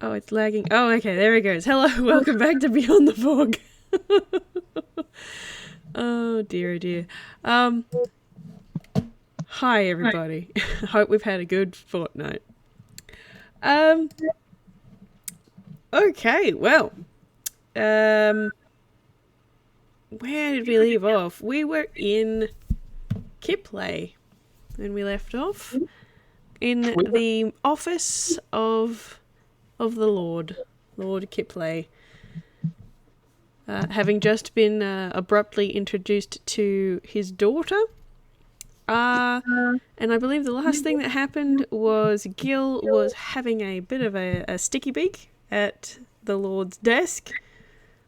Oh, it's lagging. Oh, okay, there it goes. Hello, welcome back to Beyond the Fog. Oh dear, oh dear. Hi everybody. Hope we've had a good fortnight. Okay, well, where did we leave off? We were in Kiplay when we left off, in the office of the Lord Kiplay, having just been abruptly introduced to his daughter. And I believe the last thing that happened was Gil was having a bit of a sticky beak at the Lord's desk,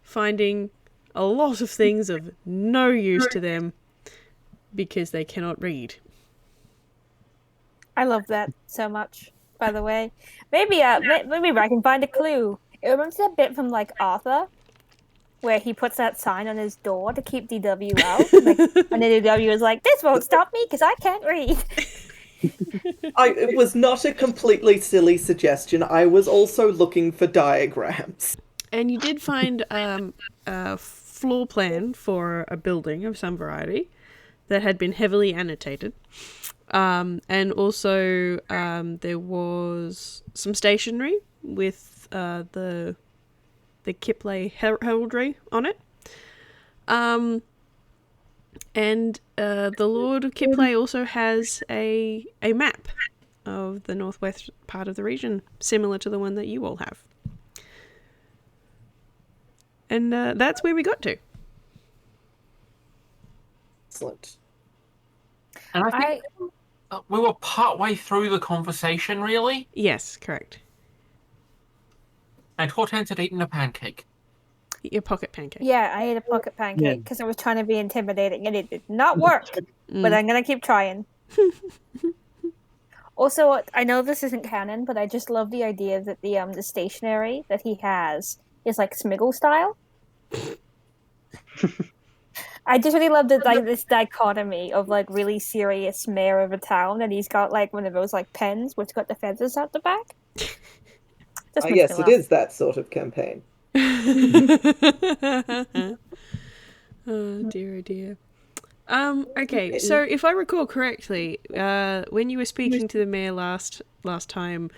finding a lot of things of no use to them because they cannot read. I love that so much, by the way. Maybe I can find a clue. It reminds me a bit from like Arthur, where he puts that sign on his door to keep DW out. Like, and the DW is like, "This won't stop me because I can't read." It was not a completely silly suggestion. I was also looking for diagrams. And you did find a floor plan for a building of some variety that had been heavily annotated. And also there was some stationery with the Kiplay heraldry on it. And the Lord of Kiplay also has a map of the northwest part of the region, similar to the one that you all have. And that's where we got to. Excellent. And I think we were partway through the conversation, really. Yes, correct. And Hortense had eaten a pancake. Your pocket pancake. Yeah, I ate a pocket pancake because I was trying to be intimidating and it did not work. But I'm gonna keep trying. Also, I know this isn't canon, but I just love the idea that the stationery that he has is like Smiggle style. I just really love this dichotomy of like really serious mayor of a town, and he's got like one of those like pens which got the feathers out the back. Yes, it is that sort of campaign. Oh dear, oh dear. Okay, so if I recall correctly, when you were speaking to the mayor last time,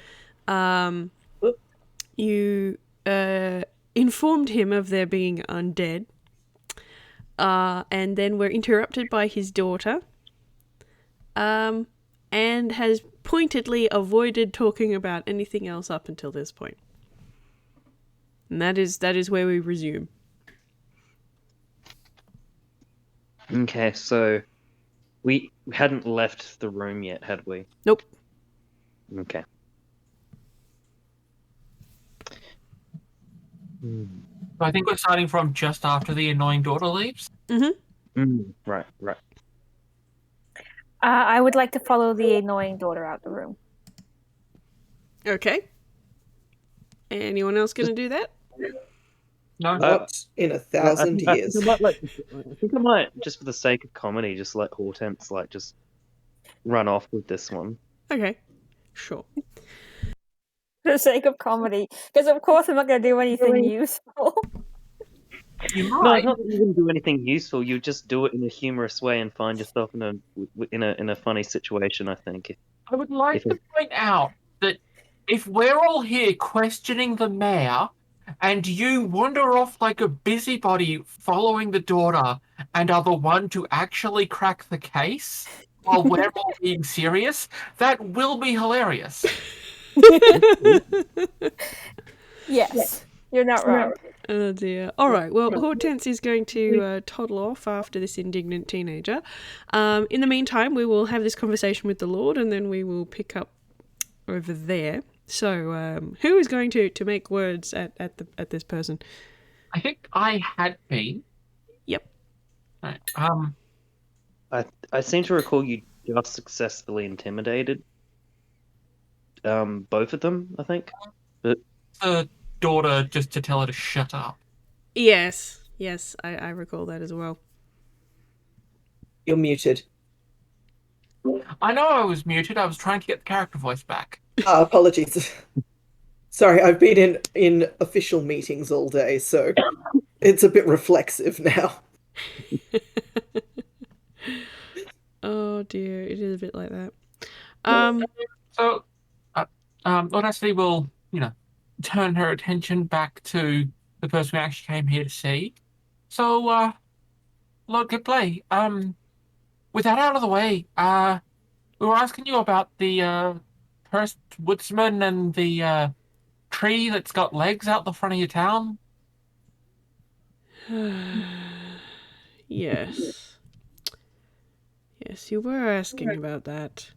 you informed him of there being undead, and then were interrupted by his daughter, and has pointedly avoided talking about anything else up until this point. And that is where we resume. Okay, so we hadn't left the room yet, had we? Nope. Okay. So I think we're starting from just after the annoying daughter leaves. Right. I would like to follow the annoying daughter out the room. Okay. Anyone else going to do that? No. Not in 1,000 years. I think I might, just for the sake of comedy, just let Hortense just run off with this one. Okay. Sure. For the sake of comedy. Because of course I'm not going to do anything useful. You No, might. not that you wouldn't do anything useful. You just do it in a humorous way and find yourself in a funny situation, I think. I would like to point out that if we're all here questioning the mayor, and you wander off like a busybody following the daughter and are the one to actually crack the case while we're all being serious, that will be hilarious. Yes, you're not wrong. Oh dear. All right. Well, Hortense is going to toddle off after this indignant teenager. In the meantime, we will have this conversation with the Lord, and then we will pick up over there. So, who is going to make words at this person? I think I had been. Yep. Right. I seem to recall you just successfully intimidated both of them, I think. But The daughter, just to tell her to shut up. Yes, I recall that as well. You're muted. I know I was muted. I was trying to get the character voice back. Apologies. Sorry, I've been in official meetings all day, so it's a bit reflexive now. Oh dear, it is a bit like that. So, uh, Lord Ashley will, turn her attention back to the person we actually came here to see. So, Lord Kiplay, with that out of the way, we were asking you about the cursed woodsman and the tree that's got legs out the front of your town. Yes. Yes, you were asking about that.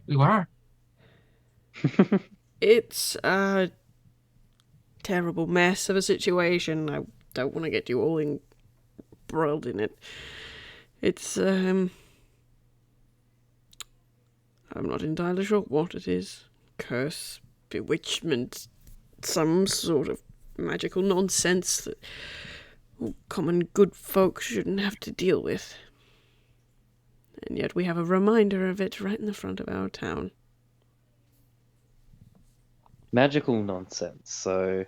We were. It's a terrible mess of a situation. I don't want to get you all embroiled in it. It's, I'm not entirely sure what it is. Curse, bewitchment, some sort of magical nonsense that common good folk shouldn't have to deal with. And yet we have a reminder of it right in the front of our town. Magical nonsense. So,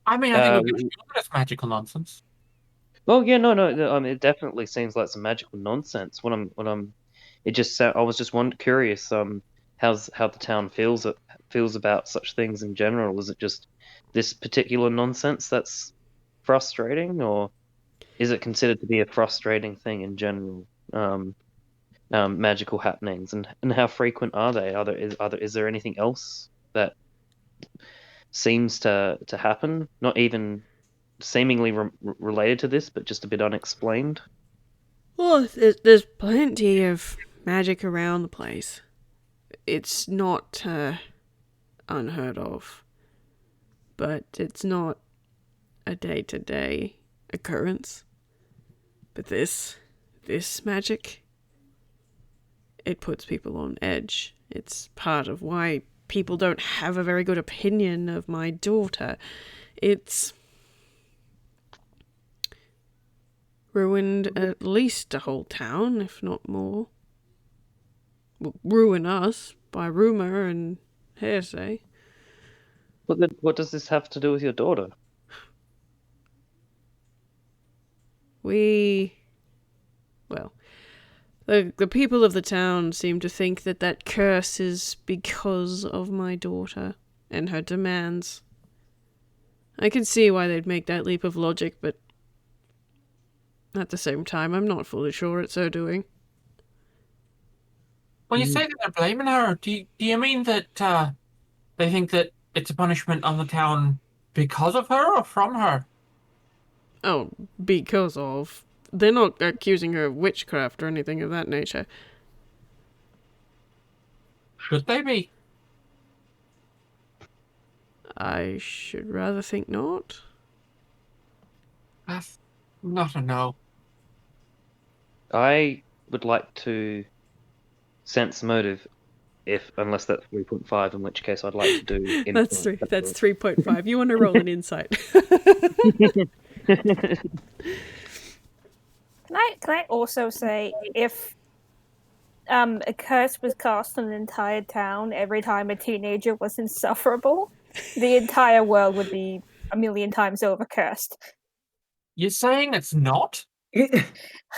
I mean, I think we could call it magical nonsense. well, yeah, no. I mean, it definitely seems like some magical nonsense. It just I was just curious. How the town feels about such things in general. Is it just this particular nonsense that's frustrating, or is it considered to be a frustrating thing in general? Magical happenings, and how frequent are they? Is there anything else that seems to happen? Not even seemingly related to this, but just a bit unexplained. Well, there's plenty of magic around the place. It's not unheard of, but it's not a day-to-day occurrence. But this magic, it puts people on edge. It's part of why people don't have a very good opinion of my daughter. It's ruined at least a whole town, if not more. Will ruin us by rumour and hearsay. What does this have to do with your daughter? The people of the town seem to think that curse is because of my daughter and her demands. I can see why they'd make that leap of logic, but at the same time, I'm not fully sure it's her doing. When you say that they're blaming her, do you mean that they think that it's a punishment on the town because of her or from her? Oh, because of. They're not accusing her of witchcraft or anything of that nature. Should they be? I should rather think not. That's not a no. I would like to sense motive, unless that's 3.5, in which case I'd like to do. That's 3.5. You want to roll an insight? Can I also say if a curse was cast on an entire town every time a teenager was insufferable, the entire world would be a million times over cursed. You're saying it's not?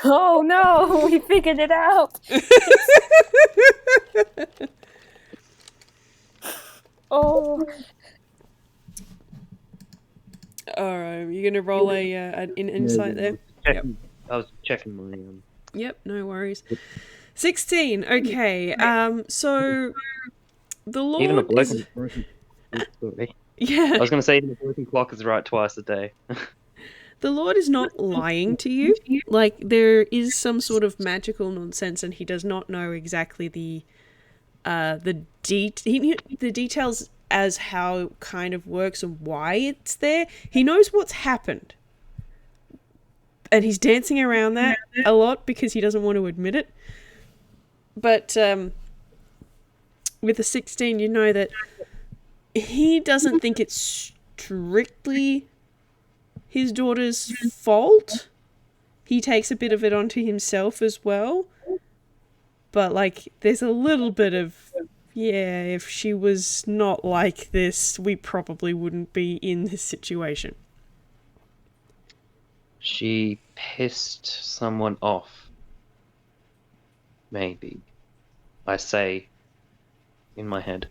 Oh no, we figured it out. Oh. Alright, you're going to roll an insight there? Yep. I was checking my. Yep, no worries. 16, okay. So the Lord Even a is... sorry. Yeah. I was going to say even a broken clock is right twice a day. The Lord is not lying to you. Like, there is some sort of magical nonsense, and he does not know exactly the details as how it kind of works and why it's there. He knows what's happened. And he's dancing around that a lot because he doesn't want to admit it. But with the 16, you know that he doesn't think it's strictly his daughter's fault. He takes a bit of it onto himself as well. But, like, there's a little bit of, Yeah, if she was not like this, we probably wouldn't be in this situation. She pissed someone off. Maybe. I say in my head.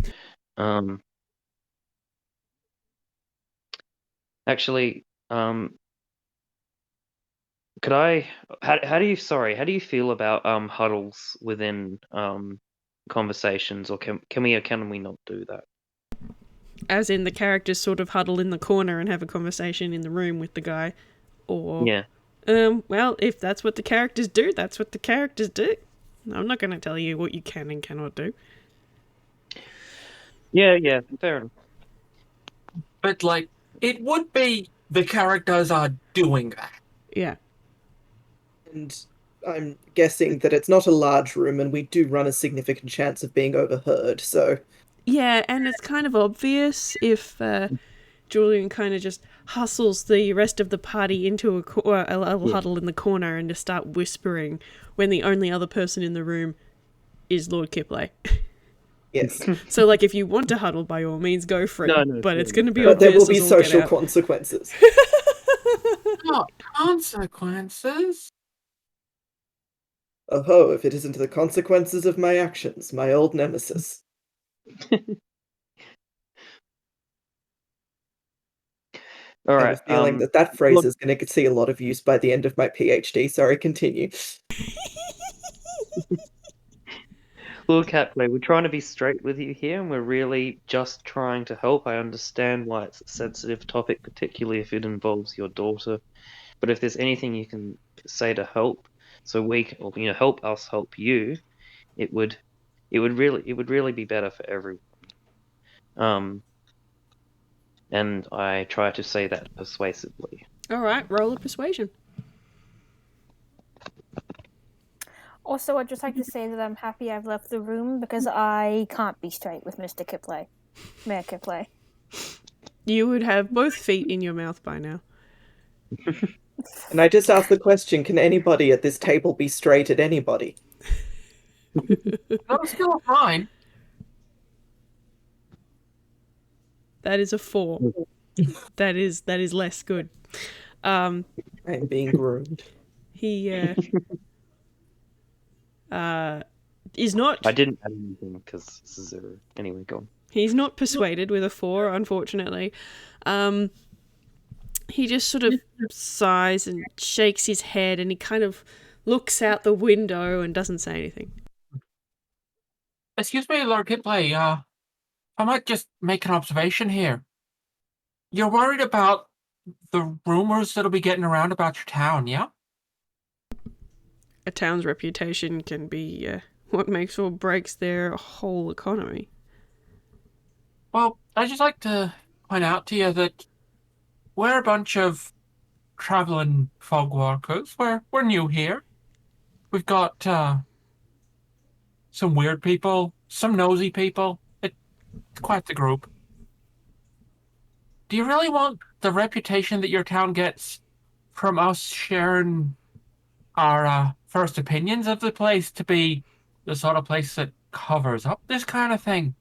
Actually, could I? How do you? Sorry, how do you feel about huddles within conversations, or can we not do that? As in the characters sort of huddle in the corner and have a conversation in the room with the guy. Or, Yeah. well, if that's what the characters do, that's what the characters do. I'm not going to tell you what you can and cannot do. Yeah, fair enough. But, like, it would be the characters are doing that. Yeah. And I'm guessing that it's not a large room and we do run a significant chance of being overheard, so... Yeah, and it's kind of obvious if Julian kind of just hustles the rest of the party into a huddle in the corner and just start whispering when the only other person in the room is Lord Kiplay. Yes. So, like, if you want to huddle, by all means, go for it. No, but sure. it's going to be But there obvious will be as all get social out. consequences. Not consequences. Oh, if it isn't the consequences of my actions, my old nemesis. All I have right. a feeling that phrase is going to see a lot of use by the end of my PhD. Sorry, continue. Lord Kiplay, we're trying to be straight with you here, and we're really just trying to help. I understand why it's a sensitive topic, particularly if it involves your daughter. But if there's anything you can say to help, so we can, or, help us help you, it would really be better for everyone. And I try to say that persuasively. All right, roll a persuasion. Also, I'd just like to say that I'm happy I've left the room because I can't be straight with Mr. Kiplay. Mayor Kiplay. You would have both feet in your mouth by now. And I just asked the question, can anybody at this table be straight at anybody? Not a skill of mine. That is a 4. That is less good. I'm being groomed. He is not. I didn't add anything because this is 0. Anyway, go on. He's not persuaded with a 4, unfortunately. He just sort of sighs and shakes his head, and he kind of looks out the window and doesn't say anything. Excuse me, Lord Kiplay, I might just make an observation here. You're worried about the rumors that'll be getting around about your town, yeah? A town's reputation can be what makes or breaks their whole economy. Well, I'd just like to point out to you that we're a bunch of traveling fog walkers. We're new here. We've got some weird people, some nosy people. It's quite the group. Do you really want the reputation that your town gets from us sharing our first opinions of the place to be the sort of place that covers up this kind of thing?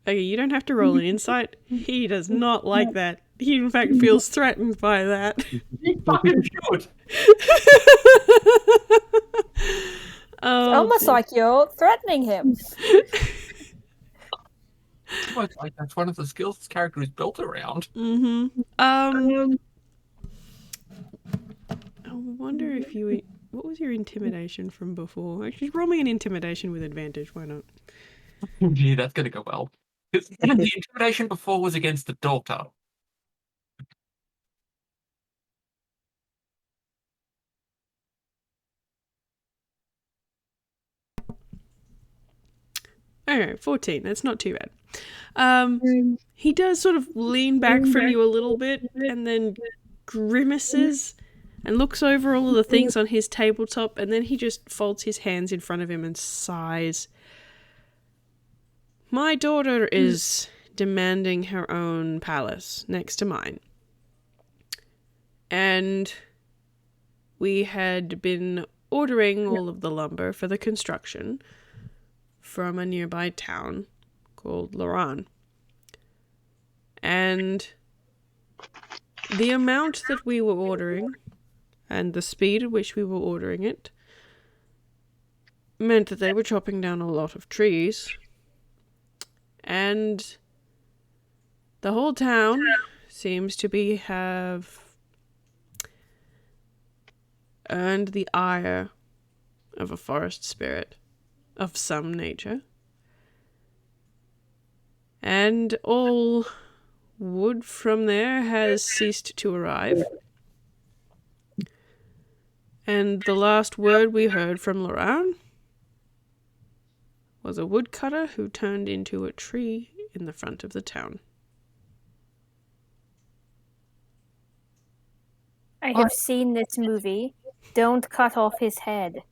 Okay, you don't have to roll an insight. He does not like that. He, in fact, feels threatened by that. You fucking should. Almost like you're threatening him. Well, it's like that's one of the skills this character is built around. I wonder if you... What was your intimidation from before? Actually, roll me an intimidation with advantage. Why not? Gee, that's gonna go well. The intimidation before was against the daughter. Okay, 14. That's not too bad. He does sort of lean back from you a little bit and then grimaces and looks over all of the things on his tabletop, and then he just folds his hands in front of him and sighs. My daughter is demanding her own palace next to mine. And we had been ordering all of the lumber for the construction from a nearby town called Loran. And the amount that we were ordering and the speed at which we were ordering it meant that they were chopping down a lot of trees. And the whole town seems to have earned the ire of a forest spirit of some nature. And all wood from there has ceased to arrive. And the last word we heard from Loran was a woodcutter who turned into a tree in the front of the town. I have seen this movie. Don't cut off his head.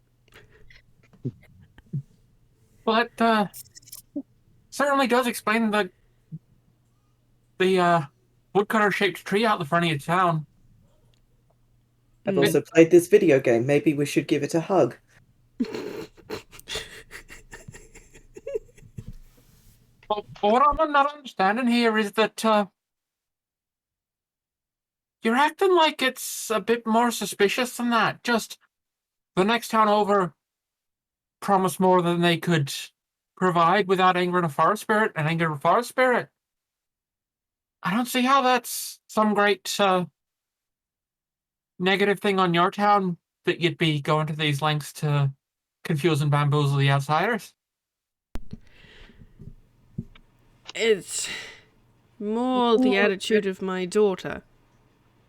Well, it certainly does explain the woodcutter-shaped tree out the front of your town. I've also played this video game. Maybe we should give it a hug. Well, what I'm not understanding here is that you're acting like it's a bit more suspicious than that. Just the next town over promised more than they could provide without angering a forest spirit and angering a forest spirit. I don't see how that's some great negative thing on your town that you'd be going to these lengths to confuse and bamboozle the outsiders. It's more the attitude of my daughter,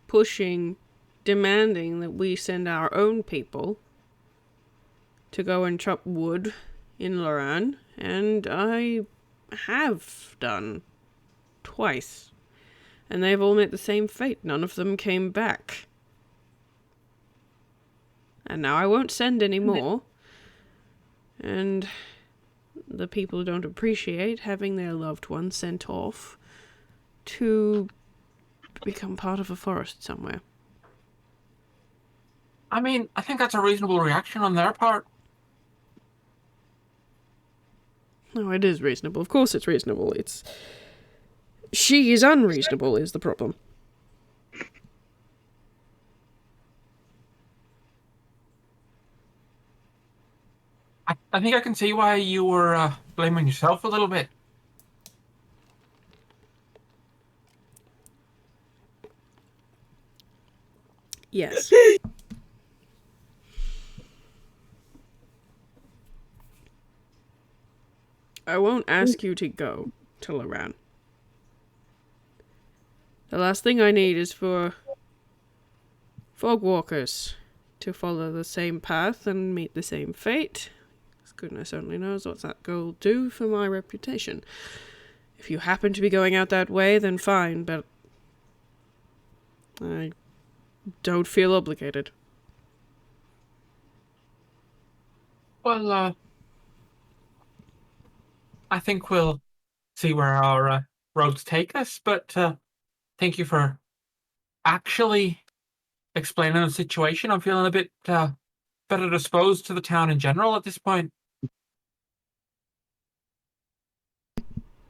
pushing, demanding that we send our own people to go and chop wood in Loran, and I have done twice. And they've all met the same fate. None of them came back. And now I won't send any more. And the people don't appreciate having their loved ones sent off to become part of a forest somewhere. I mean, I think that's a reasonable reaction on their part. No, it is reasonable. Of course it's reasonable. She is unreasonable is the problem. I think I can see why you were blaming yourself a little bit. Yes. I won't ask you to go to Loran. The last thing I need is for fogwalkers to follow the same path and meet the same fate. Goodness only knows what that girl will do for my reputation. If you happen to be going out that way, then fine, but I don't feel obligated. Well, I think we'll see where our roads take us, but thank you for actually explaining the situation. I'm feeling a bit better disposed to the town in general at this point.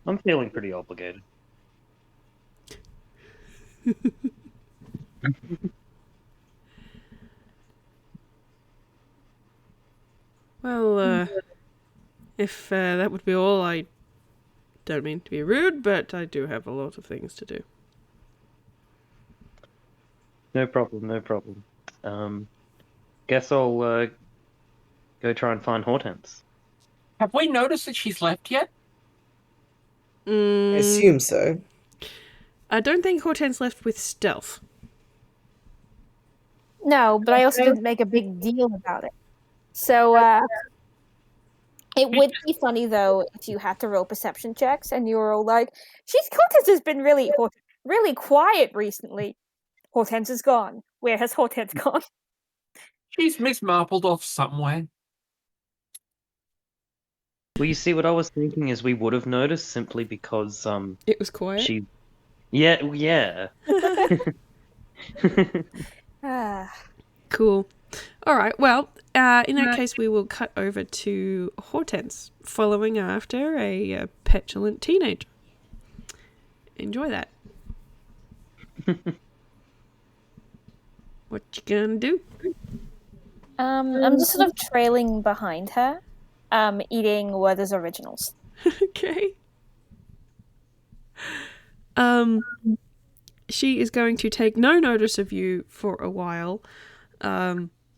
I'm feeling pretty obligated. Well, if that would be all, I don't mean to be rude, but I do have a lot of things to do. No problem, no problem. Guess I'll go try and find Hortense. Have we noticed that she's left yet? I assume so. I don't think Hortense left with stealth. No, but I also didn't make a big deal about it. So, it would be funny, though, if you had to roll perception checks and you were all like, Hortense has been really quiet recently. Hortense is gone. Where has Hortense gone? She's Miss Marpled off somewhere. Well, you see, what I was thinking is we would have noticed simply because It was quiet. Yeah. Ah. Cool. All right. Well, in that case, we will cut over to Hortense following after a petulant teenager. Enjoy that. What you gonna do? I'm just sort of trailing behind her, eating Werther's Originals. Okay. She is going to take no notice of you for a while,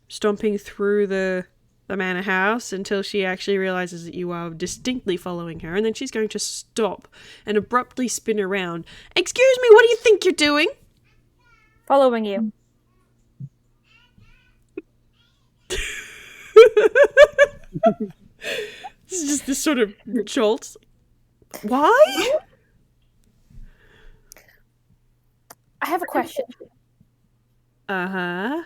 stomping through the manor house until she actually realizes that you are distinctly following her, and then she's going to stop and abruptly spin around. Excuse me, what do you think you're doing? Following you. This is just this sort of jolt. Why? I have a question. Uh-huh.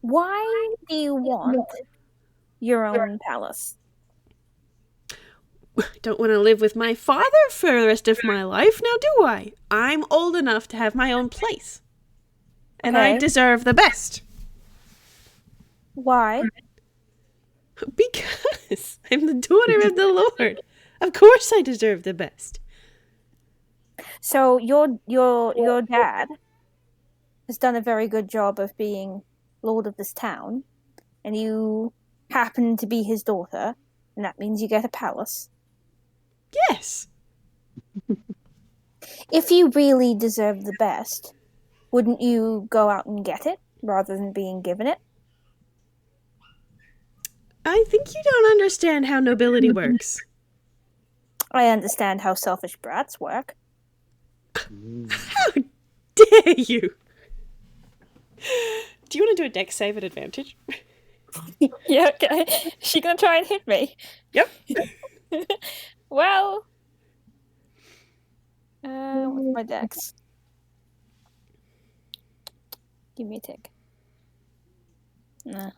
Why do you want your own palace? I don't want to live with my father for the rest of my life, now do I? I'm old enough to have my own place. And I Okay. deserve the best. Why? Because I'm the daughter of the Lord. Of course I deserve the best. So your dad has done a very good job of being lord of this town, and you happen to be his daughter, and that means you get a palace. Yes. If you really deserve the best, wouldn't you go out and get it rather than being given it? I think you don't understand how nobility works. I understand how selfish brats work. How dare you? Do you want to do a dex save at advantage? Yeah, okay. She gonna try and hit me? Yep. Well, what's my dex? Give me a tick. Nah,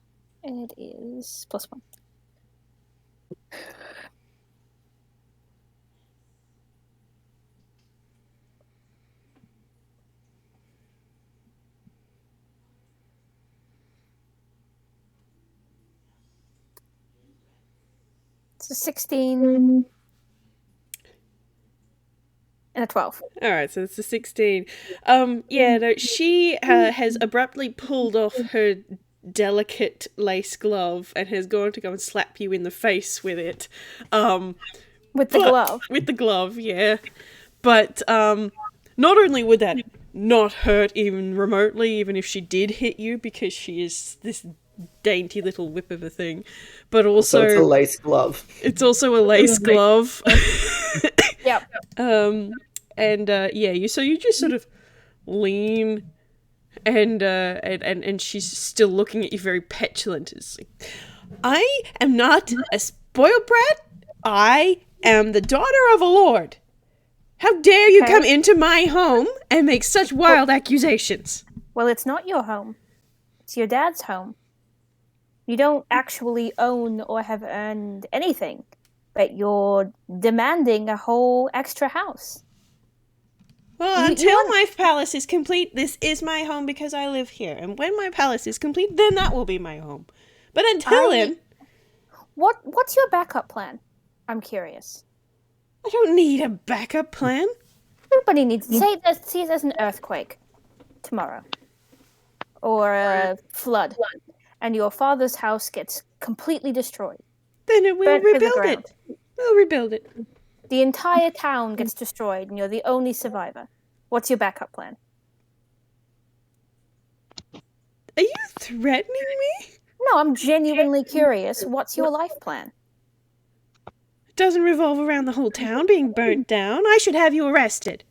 it is +1. It's a 16 and a 12. All right, so it's a 16. Yeah, no, she has abruptly pulled off her delicate lace glove and has gone to go and slap you in the face with it. With the glove. With the glove, yeah. But not only would that not hurt even remotely, even if she did hit you, because she is this dainty little whip of a thing, but also So it's a lace glove. it's also a lace glove. Yep. And yeah, you just sort of lean, and she's still looking at you very petulant. It's like, I am not a spoiled brat. I am the daughter of a lord. How dare you come into my home and make such wild accusations? Well, it's not your home. It's your dad's home. You don't actually own or have earned anything, but you're demanding a whole extra house. Well, until my palace is complete, this is my home because I live here. And when my palace is complete, then that will be my home. But until then, What's your backup plan? I'm curious. I don't need a backup plan. Everybody needs to say there's an earthquake tomorrow. Or a flood. And your father's house gets completely destroyed. Then it will Burnt to the rebuild ground. it. We'll rebuild it. The entire town gets destroyed and you're the only survivor. What's your backup plan? Are you threatening me? No, I'm genuinely curious. What's your life plan? It doesn't revolve around the whole town being burnt down. I should have you arrested.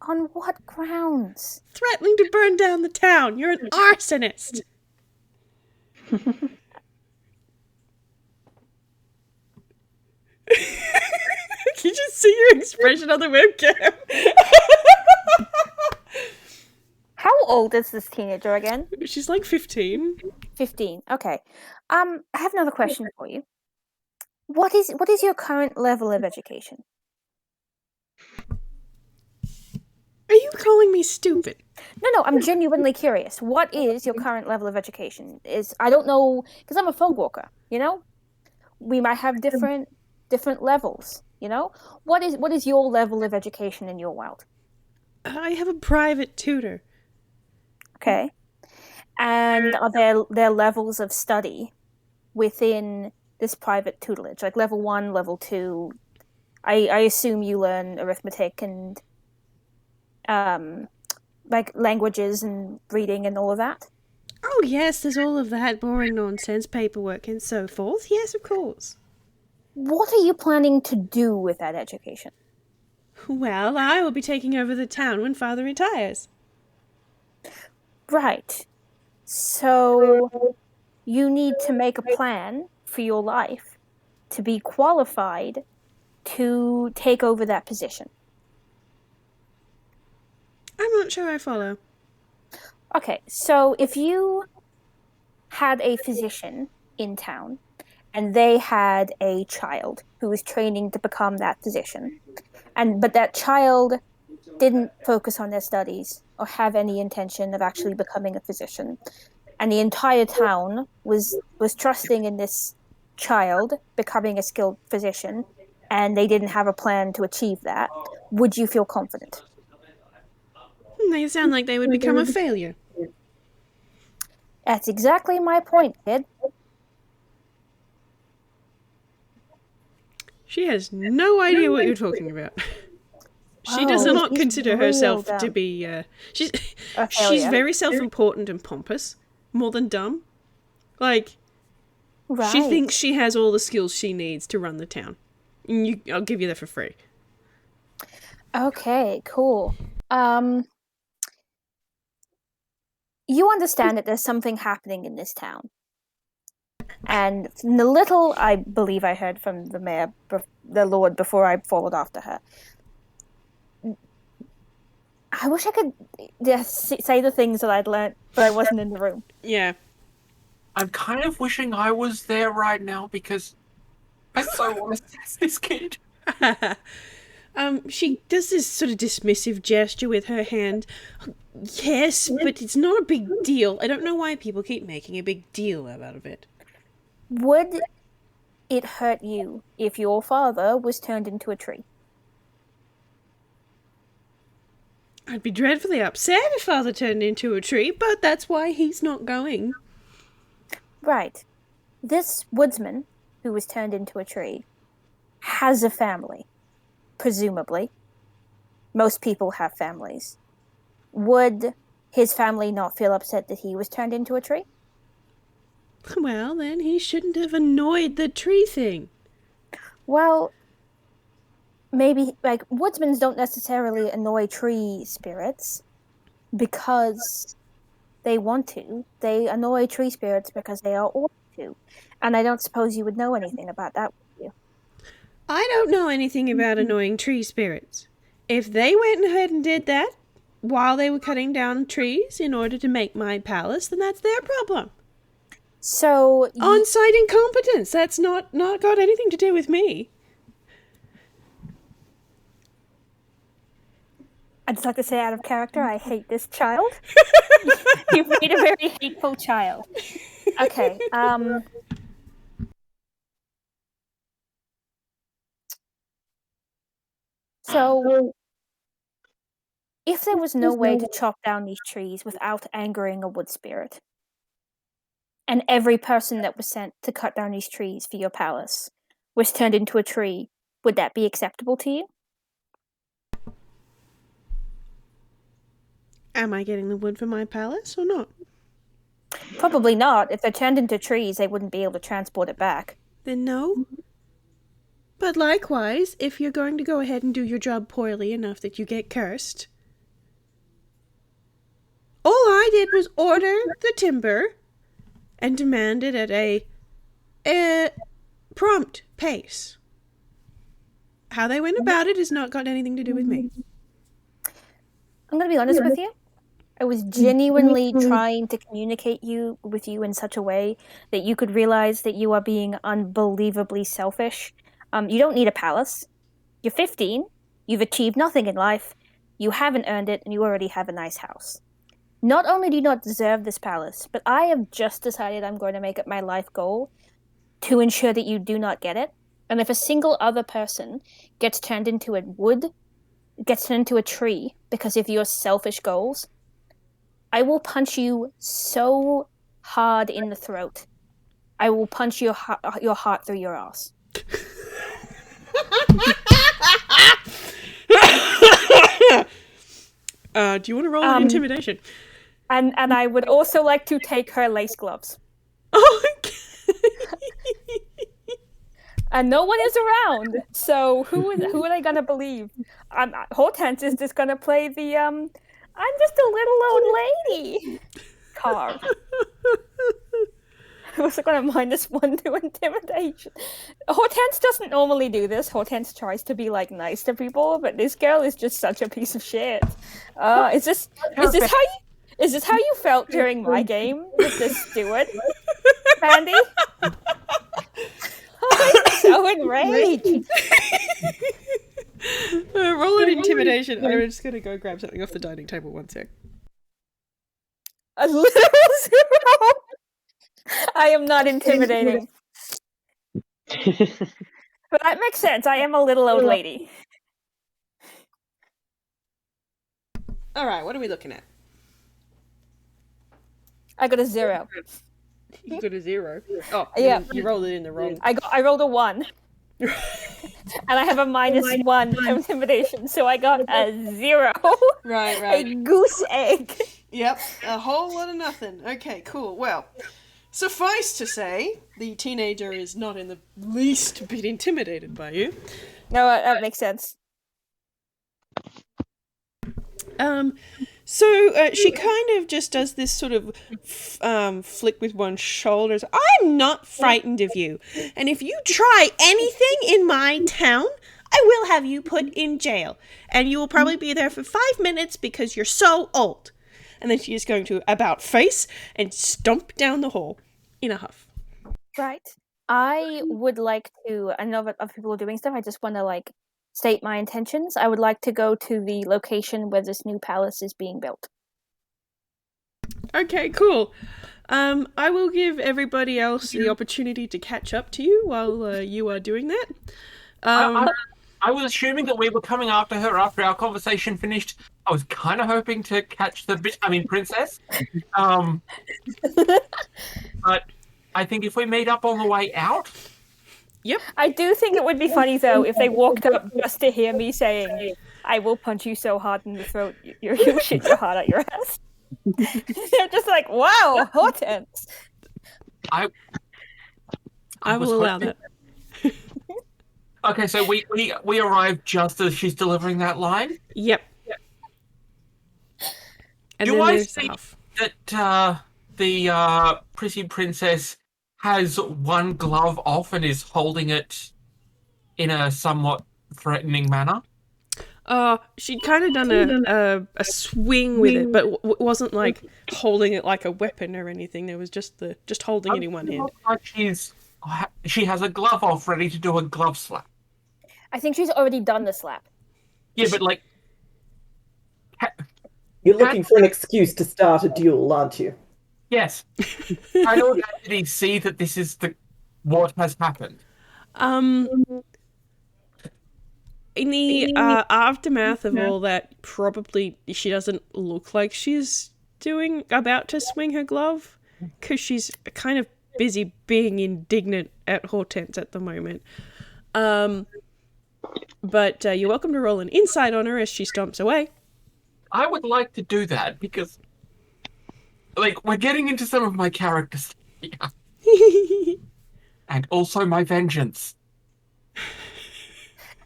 On what grounds? Threatening to burn down the town. You're an arsonist. Can you just see your expression on the webcam? How old is this teenager again? She's like 15. 15. Okay. I have another question for you. What is your current level of education? Are you you calling me stupid? No, I'm genuinely curious. What is your current level of education? I don't know, because I'm a fog walker, you know? We might have different levels, you know? What is your level of education in your world? I have a private tutor. Okay. And are there levels of study within this private tutelage? Like level 1, level 2? I assume you learn arithmetic and like languages and reading and all of that? Oh, yes, there's all of that boring nonsense, paperwork and so forth. Yes, of course. What are you planning to do with that education? Well, I will be taking over the town when Father retires. Right. So you need to make a plan for your life to be qualified to take over that position. I'm not sure I follow. Okay, so if you had a physician in town and they had a child who was training to become that physician, but that child didn't focus on their studies or have any intention of actually becoming a physician, and the entire town was trusting in this child becoming a skilled physician, and they didn't have a plan to achieve that, would you feel confident? They sound like they would become a failure. That's exactly my point, kid. She has no idea what you're talking about. She does not she's consider real herself dumb. to be. She's A she's failure. very self-important and pompous, more than dumb. Like, Right. she thinks she has all the skills she needs to run the town. And I'll give you that for free. Okay, cool. You understand that there's something happening in this town. And from the little I believe I heard from the mayor, the Lord, before I followed after her, I wish I could just say the things that I'd learned, but I wasn't in the room. Yeah. I'm kind of wishing I was there right now because I so want to see this kid. She does this sort of dismissive gesture with her hand. Yes, but it's not a big deal. I don't know why people keep making a big deal out of it. Would it hurt you if your father was turned into a tree? I'd be dreadfully upset if Father turned into a tree, but that's why he's not going. Right. This woodsman, who was turned into a tree, has a family, presumably. Most people have families. Would his family not feel upset that he was turned into a tree? Well, then he shouldn't have annoyed the tree thing. Well, maybe, like, woodsmen don't necessarily annoy tree spirits because they want to. They annoy tree spirits because they are ordered to. And I don't suppose you would know anything about that, would you? I don't know anything about annoying tree spirits. If they went ahead and did that while they were cutting down trees in order to make my palace, then that's their problem. So On-site incompetence. That's not got anything to do with me. I'd just like to say out of character, I hate this child. You've made a very hateful child. Okay, so if there was no way to chop down these trees without angering a wood spirit, and every person that was sent to cut down these trees for your palace was turned into a tree, would that be acceptable to you? Am I getting the wood for my palace or not? Probably not. If they're turned into trees, they wouldn't be able to transport it back. Then no. But likewise, if you're going to go ahead and do your job poorly enough that you get cursed, all I did was order the timber and demand it at a prompt pace. How they went about it has not got anything to do with me. I'm going to be honest with you. I was genuinely trying to communicate with you in such a way that you could realize that you are being unbelievably selfish. You don't need a palace. You're 15. You've achieved nothing in life. You haven't earned it, and you already have a nice house. Not only do you not deserve this palace, but I have just decided I'm going to make it my life goal to ensure that you do not get it. And if a single other person gets turned into a tree because of your selfish goals, I will punch you so hard in the throat. I will punch your heart through your ass. Do you want to roll an intimidation? And I would also like to take her lace gloves. Oh, okay. And no one is around, so who are they gonna believe? Hortense is just gonna play the I'm just a little old lady card. I was gonna -1 to intimidation. Hortense doesn't normally do this. Hortense tries to be like nice to people, but this girl is just such a piece of shit. Is this how you felt during my game with this steward, Randy? I'm so enraged. Roll an intimidation. I'm just gonna go grab something off the dining table. 1 sec. A literal 0. I am not intimidating. But that makes sense. I am a little old lady. All right, what are we looking at? I got a 0. You got a 0. Oh, Yeah. You rolled it in the wrong. I rolled a 1. And I have a -1 to intimidation, so I got a 0. Right. A goose egg. Yep, a whole lot of nothing. Okay, cool. Well, suffice to say, the teenager is not in the least bit intimidated by you. No, that makes sense. So she kind of just does this sort of flick with one shoulder. I'm not frightened of you, and if you try anything in my town, I will have you put in jail, and you will probably be there for 5 minutes because you're so old. And then she is going to about face and stomp down the hall in a huff. Right. I would like to, I know that other people are doing stuff, I just want to state my intentions. I would like to go to the location where this new palace is being built. Okay, cool. I will give everybody else the opportunity to catch up to you while you are doing that. I was assuming that we were coming after her after our conversation finished. I was kind of hoping to catch princess. But I think if we meet up on the way out. Yep. I do think it would be funny, though, if they walked up just to hear me saying, I will punch you so hard in the throat, you'll shit your heart out your ass. They're just like, wow, Hortense. I will allow that. Okay, so we arrive just as she's delivering that line? Yep. And do I see that the pretty princess has one glove off and is holding it in a somewhat threatening manner? She'd kind of done a swing with it, but it wasn't like holding it like a weapon or anything. There was just holding it in one hand. Like she has a glove off, ready to do a glove slap. I think she's already done the slap. Yeah, but You're looking for an excuse to start a duel, aren't you? Yes. I don't actually see that this is what has happened. In the aftermath of all that, probably she doesn't look like she's about to swing her glove, because she's kind of busy being indignant at Hortense at the moment. But you're welcome to roll an insight on her as she stomps away. I would like to do that because, we're getting into some of my characters here. And also my vengeance.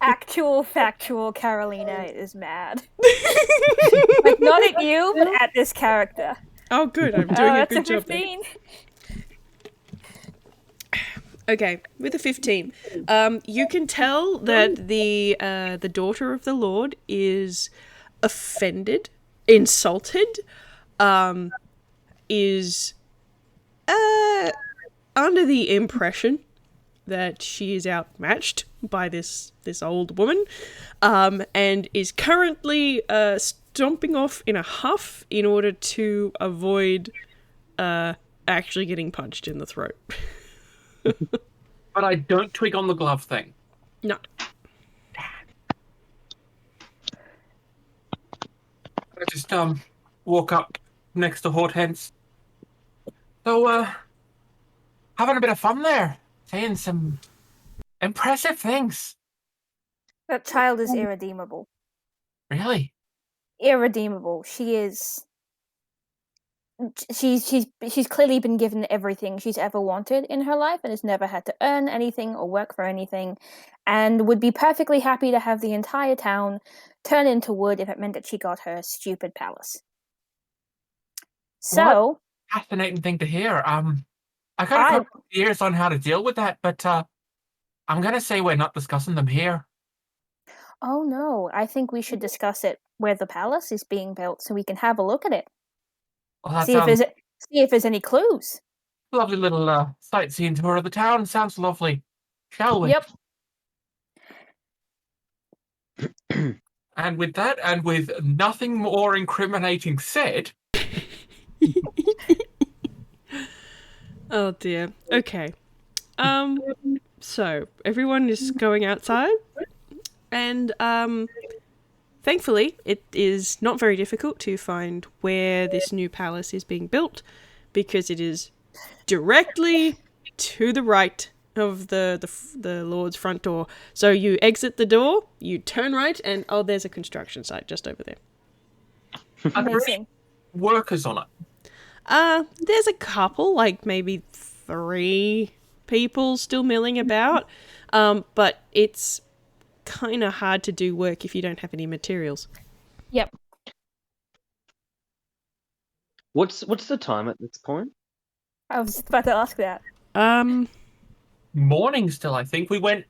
Actual factual Carolina is mad. Not at you, but at this character. Oh, good. I'm doing a good job. 15. Okay, with a 15, you can tell that the daughter of the Lord is offended, insulted, is under the impression that she is outmatched by this old woman, and is currently stomping off in a huff in order to avoid actually getting punched in the throat. But I don't twig on the glove thing. No. I just walk up next to Hortense. So having a bit of fun there, saying some impressive things. That child is irredeemable. Really? Irredeemable. She is. She's clearly been given everything she's ever wanted in her life and has never had to earn anything or work for anything, and would be perfectly happy to have the entire town turn into wood if it meant that she got her stupid palace. So, Fascinating thing to hear. I got a couple of ideas on how to deal with that, but I'm gonna say we're not discussing them here. oh no, I think we should discuss it where the palace is being built so we can have a look at it. Well, that See if sounds there's any clues. lovely little sightseeing tour of the town. Sounds lovely. Shall we? Yep. And with that, and with nothing more incriminating said, Oh dear. Okay. So everyone is going outside, and thankfully it is not very difficult to find where this new palace is being built, because it is directly to the right of the Lord's front door. So you exit the door, you turn right, and there's a construction site just over there. are there any workers on it? There's a couple, like maybe 3 people still milling about, but it's kind of hard to do work if you don't have any materials. Yep. What's the time at this point? I was about to ask that. Morning still, I think. We went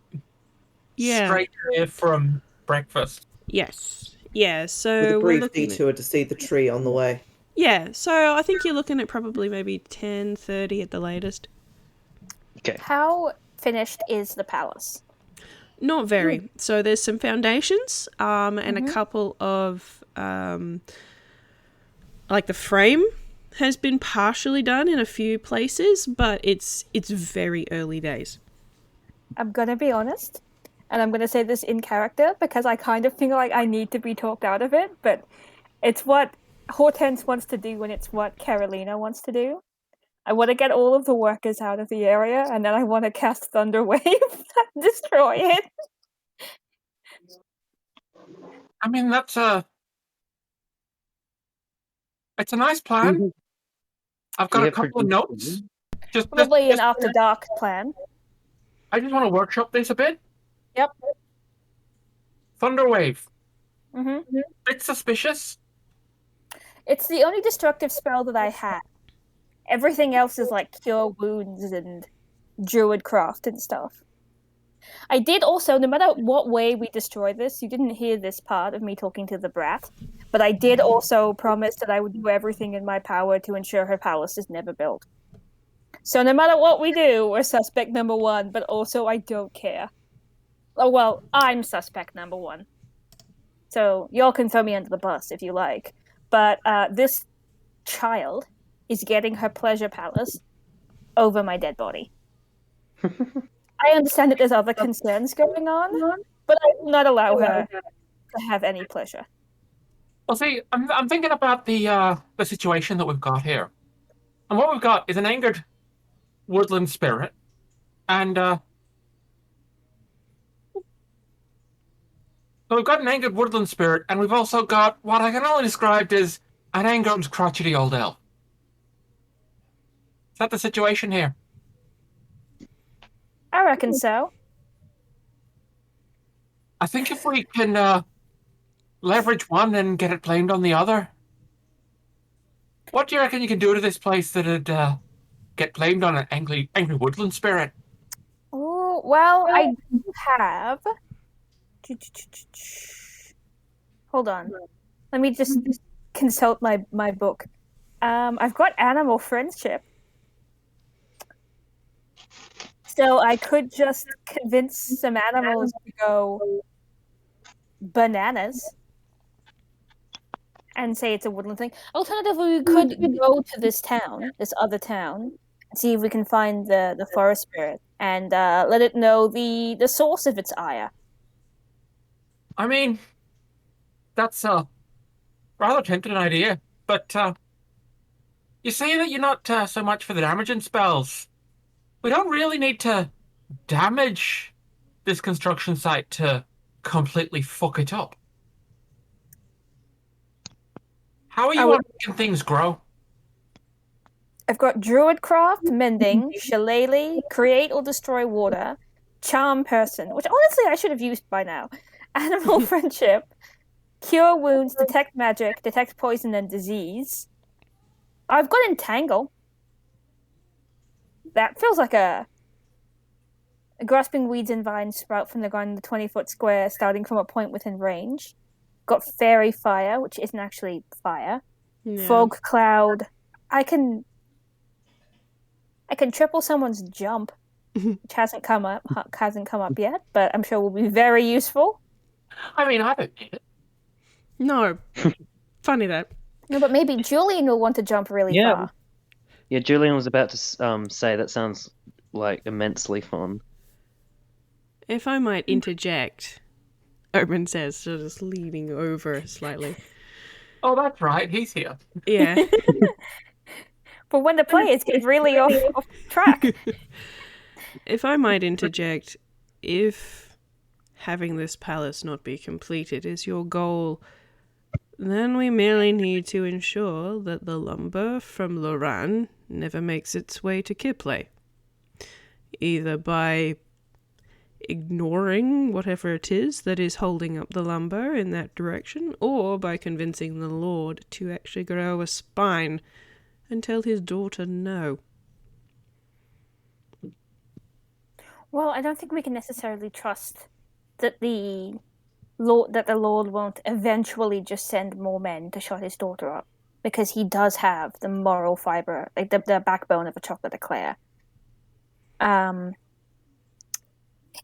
straight there from breakfast. Yes. Yeah, so With a we're brief looking detour to see the tree on the way. Yeah, so I think you're looking at probably maybe 10:30 at the latest. Okay. How finished is the palace? Not very. So there's some foundations, and a couple of like the frame has been partially done in a few places, but it's very early days. I'm gonna be honest, and I'm gonna say this in character because I kind of feel like I need to be talked out of it, but it's what Hortense wants to do and it's what Carolina wants to do. I want to get all of the workers out of the area, and then I want to cast Thunder Wave and destroy it. I mean, it's a nice plan. I've got a couple of notes. Probably an after dark plan. I just want to workshop this a bit. Yep. Thunderwave. Mm-hmm. Bit suspicious. It's the only destructive spell that I have. Everything else is like cure wounds and druid craft and stuff. I did also, no matter what way we destroy this, you didn't hear this part of me talking to the brat, but I did also promise that I would do everything in my power to ensure her palace is never built. So no matter what we do, we're suspect number 1, but also I don't care. Oh, well, I'm suspect number 1. So y'all can throw me under the bus if you like. But this child is getting her pleasure palace over my dead body. I understand that there's other concerns going on, but I will not allow her to have any pleasure. Well, see, I'm thinking about the situation that we've got here, and what we've got is an angered woodland spirit, and so we've got an angered woodland spirit, and we've also got what I can only describe as an angered crotchety old elf. Is that the situation here? I reckon so. I think if we can leverage one and get it blamed on the other. What do you reckon you can do to this place that'd get blamed on an angry woodland spirit? Oh, well, I do have... Hold on. Let me just consult my book. I've got animal friendship. So I could just convince some animals to go bananas and say it's a woodland thing. Alternatively, we could go to this town, this other town, and see if we can find the forest spirit and let it know the source of its ire. I mean, that's a rather tempting idea, but you say that you're not so much for the damaging spells. We don't really need to damage this construction site to completely fuck it up. How are you on making things grow? I've got Druidcraft, Mending, Shillelagh, Create or Destroy Water, Charm Person, which honestly I should have used by now, Animal Friendship, Cure Wounds, Detect Magic, Detect Poison and Disease. I've got Entangle. That feels like a grasping weeds and vines sprout from the ground in the 20-foot square, starting from a point within range. Got Fairy Fire, which isn't actually fire. Yeah. Fog Cloud. I can triple someone's jump, which hasn't come up yet, but I'm sure will be very useful. I mean, I don't need it. No. Funny that. No, but maybe Julian will want to jump really far. Yeah, Julian was about to say that sounds like immensely fun. If I might interject, Omen says, so just leaning over slightly. Oh, that's right. He's here. Yeah. But when the players get really off track. If I might interject, if having this palace not be completed is your goal, then we merely need to ensure that the lumber from Loran never makes its way to Kiplay. Either by ignoring whatever it is that is holding up the lumber in that direction, or by convincing the Lord to actually grow a spine and tell his daughter no. Well, I don't think we can necessarily trust that the Lord won't eventually just send more men to shut his daughter up, because he does have the moral fiber, like the backbone of a chocolate eclair.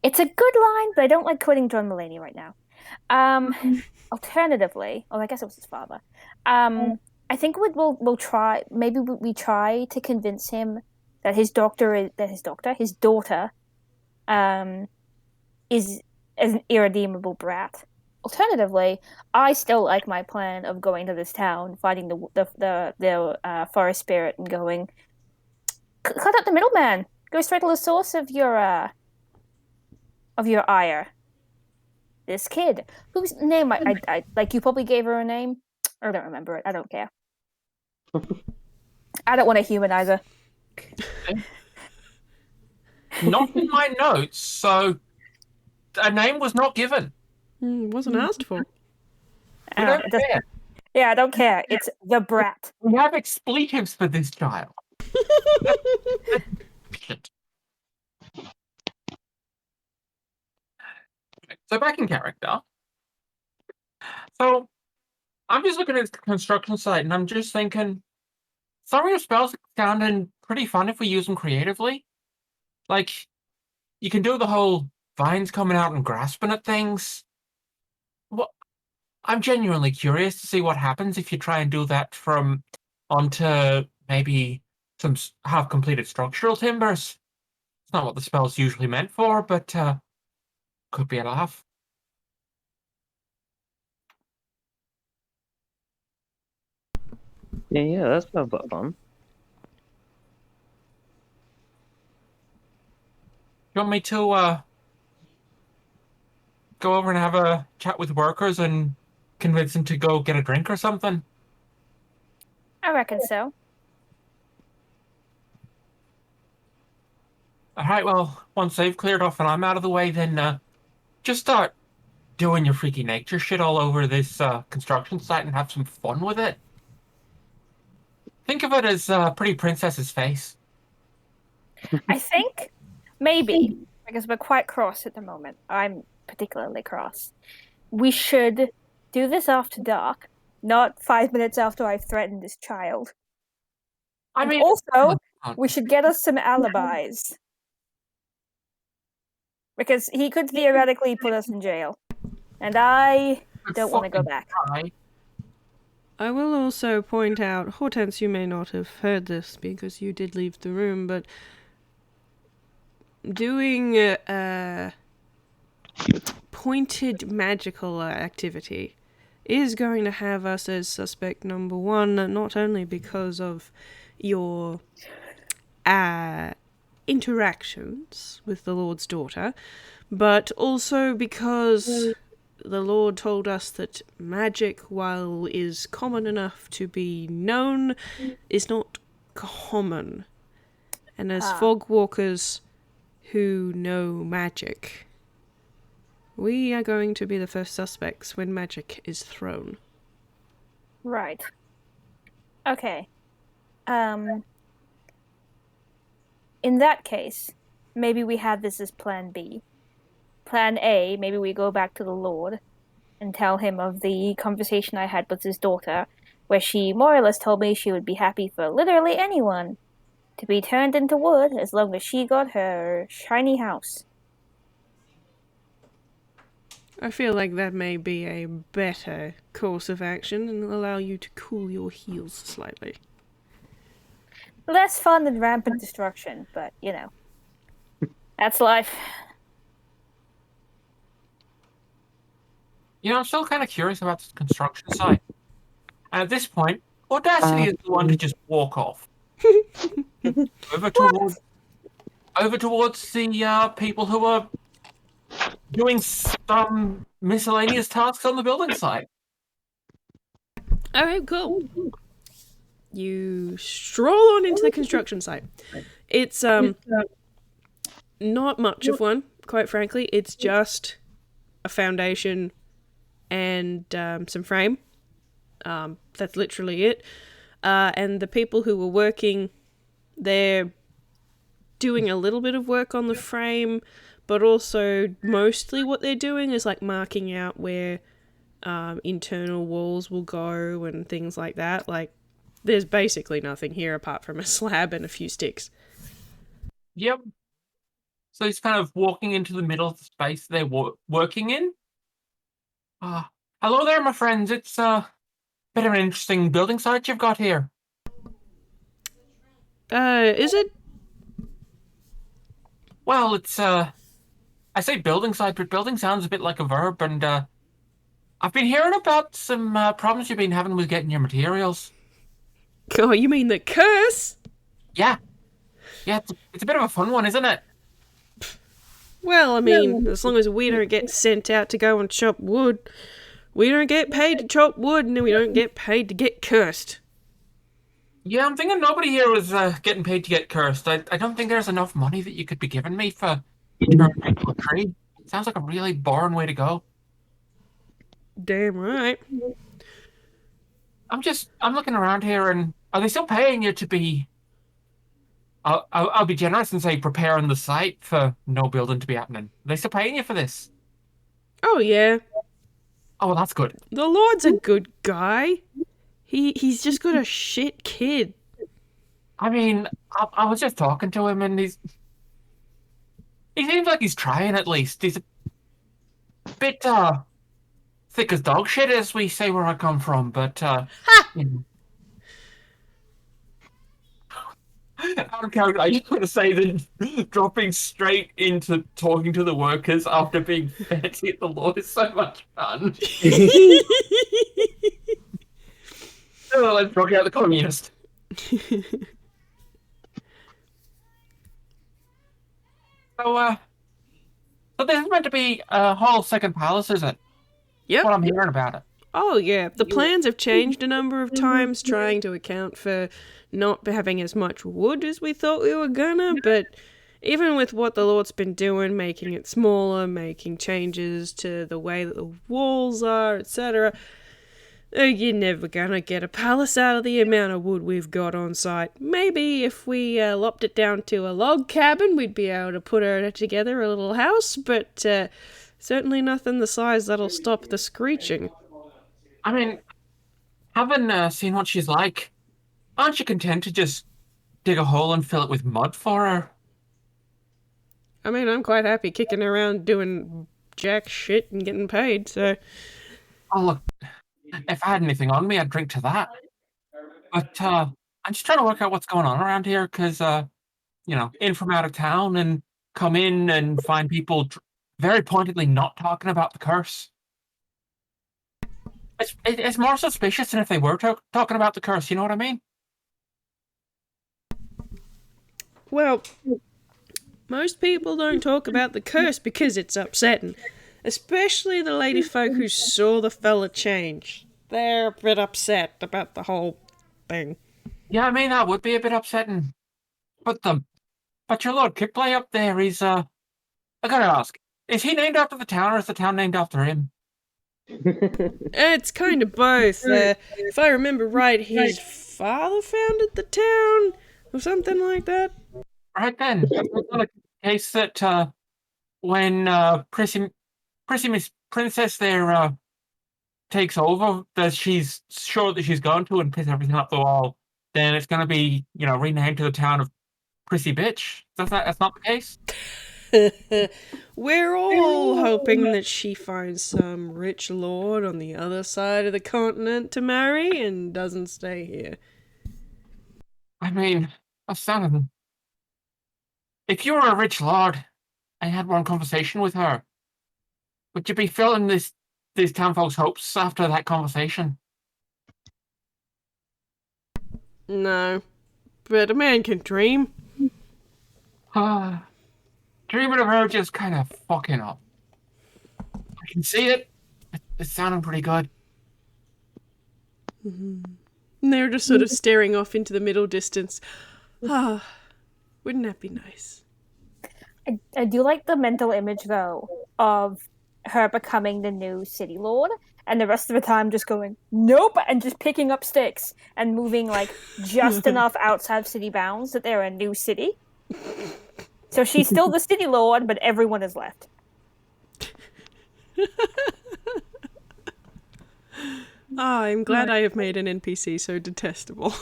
It's a good line, but I don't like quoting John Mulaney right now. Alternatively, I guess it was his father. I think we'll try. Maybe we try to convince him that his daughter, is an irredeemable brat. Alternatively, I still like my plan of going to this town, fighting the forest spirit, and going cut out the middleman. Go straight to the source of your ire. This kid, whose name I like, you probably gave her a name. I don't remember it. I don't care. I don't want to humanize her. Not in my notes, so a name was not given. Wasn't asked for. We don't care. Yeah, I don't care. It's the brat. We have expletives for this child. Shit. So back in character. So I'm just looking at the construction site and I'm just thinking, some of your spells are sounding pretty fun if we use them creatively. Like, you can do the whole vines coming out and grasping at things. Well, I'm genuinely curious to see what happens if you try and do that from onto maybe some half-completed structural timbers. It's not what the spell's usually meant for, but could be a laugh. Yeah, that sounds like fun. You want me to go over and have a chat with workers and convince them to go get a drink or something? I reckon so. All right, well, once they've cleared off and I'm out of the way, then just start doing your freaky nature shit all over this construction site and have some fun with it. Think of it as Pretty Princess's face. I think maybe, because we're quite cross at the moment. I'm particularly cross. We should do this after dark, not 5 minutes after I've threatened this child. I mean, also, we should get us some alibis. Because he could theoretically put us in jail. And I don't want to go back. Try. I will also point out, Hortense, you may not have heard this because you did leave the room, but doing pointed magical activity is going to have us as suspect number one, not only because of your interactions with the Lord's daughter, but also because the Lord told us that magic, while is common enough to be known, is not common. And as fog walkers who know magic, we are going to be the first suspects when magic is thrown. Right. Okay. In that case, maybe we have this as plan B. Plan A, maybe we go back to the Lord and tell him of the conversation I had with his daughter, where she more or less told me she would be happy for literally anyone to be turned into wood as long as she got her shiny house. I feel like that may be a better course of action and allow you to cool your heels slightly. Less fun than rampant destruction, but, you know. That's life. You know, I'm still kind of curious about this construction site. And at this point, Audacity is the one to just walk off. over towards the people who are doing some miscellaneous tasks on the building site. Alright, cool. You stroll on into the construction site. It's not much of one, quite frankly. It's just a foundation and some frame. That's literally it. And the people who were working, they're doing a little bit of work on the frame, but also mostly what they're doing is like marking out where internal walls will go and things like that. Like, there's basically nothing here apart from a slab and a few sticks. Yep. So he's kind of walking into the middle of the space they're working in. Hello there, my friends. It's a bit of an interesting building site you've got here. Is it? Well, it's I say building site, but building sounds a bit like a verb, and I've been hearing about some problems you've been having with getting your materials. Oh, you mean the curse? Yeah. Yeah, it's a bit of a fun one, isn't it? Well, I mean, as long as we don't get sent out to go and chop wood, we don't get paid to chop wood, and then we don't get paid to get cursed. Yeah, I'm thinking nobody here was getting paid to get cursed. I don't think there's enough money that you could be giving me for turning into a tree. Sounds like a really boring way to go. Damn right. I'm looking around here, and are they still paying you to be... I'll be generous and say preparing the site for no building to be happening. Are they still paying you for this? Oh, yeah. Oh, well, that's good. The Lord's a good guy. He's just got a shit kid. I mean, I was just talking to him, and he seems like he's trying at least. He's a bit thick as dog shit, as we say where I come from, but you know. Out of character, I just want to say that dropping straight into talking to the workers after being fancy at the law is so much fun. Oh, let's rock out the communist. So this is meant to be a whole second palace, is it? Yep. What I'm hearing about it. Oh, yeah. The plans have changed a number of times, trying to account for not having as much wood as we thought we were gonna, but even with what the Lord's been doing, making it smaller, making changes to the way that the walls are, etc., you're never gonna get a palace out of the amount of wood we've got on site. Maybe if we lopped it down to a log cabin, we'd be able to put her together a little house, but certainly nothing the size that'll stop the screeching. I mean, having seen what she's like, aren't you content to just dig a hole and fill it with mud for her? I mean, I'm quite happy kicking around doing jack shit and getting paid, so... Oh, look, if I had anything on me, I'd drink to that. But, I'm just trying to work out what's going on around here, because, in from out of town and come in and find people very pointedly not talking about the curse. It's more suspicious than if they were talking about the curse, you know what I mean? Well, most people don't talk about the curse because it's upsetting. Especially the lady folk who saw the fella change. They're a bit upset about the whole thing. Yeah, I mean, that would be a bit upsetting. But your Lord Kiplay up there, I gotta ask, is he named after the town or is the town named after him? It's kind of both. If I remember right, his father founded the town or something like that. Right then. It's not a case that, when, Prissy Princess there, takes over, that she's sure that she's going to and piss everything up the wall, then it's gonna be, renamed to the town of Prissy Bitch. That's not the case? We're all hoping that she finds some rich lord on the other side of the continent to marry and doesn't stay here. I mean, that's sounding... If you were a rich lord and had one conversation with her, would you be filling these town folks' hopes after that conversation? No, but a man can dream. Dreaming of her just kind of fucking up. I can see it. It's sounding pretty good. And they're just sort of staring off into the middle distance. Ah, wouldn't that be nice? I do like the mental image, though, of her becoming the new city lord, and the rest of the time just going, nope, and just picking up sticks and moving, like, just enough outside of city bounds that they're a new city. So she's still the city lord, but everyone is left. I'm glad I have made an NPC so detestable.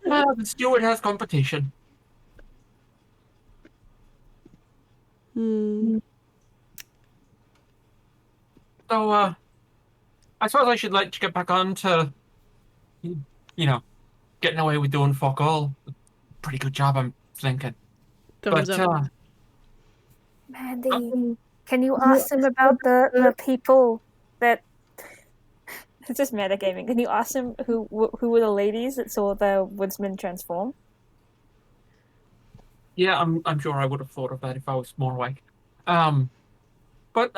Well, the steward has competition. So, I suppose I should let you get back on to, getting away with doing fuck all. Pretty good job, I'm thinking. Thumbs But, up. Mandy, can you ask them about the people that... It's just metagaming. Can you ask them who were the ladies that saw the woodsman transform? yeah, I'm sure I would have thought of that if I was more awake. But,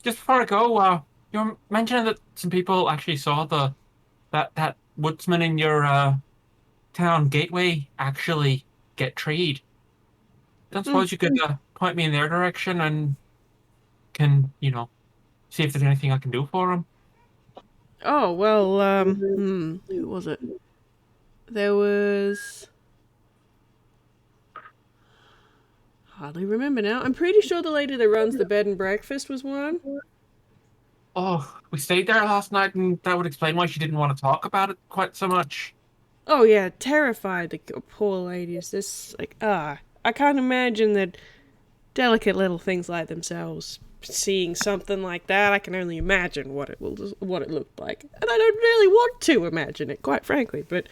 just before I go, you were mentioning that some people actually saw that woodsman in your, town gateway actually get treed. Don't suppose you could, point me in their direction and can, see if there's anything I can do for them? Oh, well, who was it? There was... Hardly remember now. I'm pretty sure the lady that runs the bed and breakfast was one. Oh, we stayed there last night, and that would explain why she didn't want to talk about it quite so much. Oh yeah, terrified the poor ladies. This, I can't imagine that delicate little things like themselves seeing something like that. I can only imagine what it looked like, and I don't really want to imagine it, quite frankly. But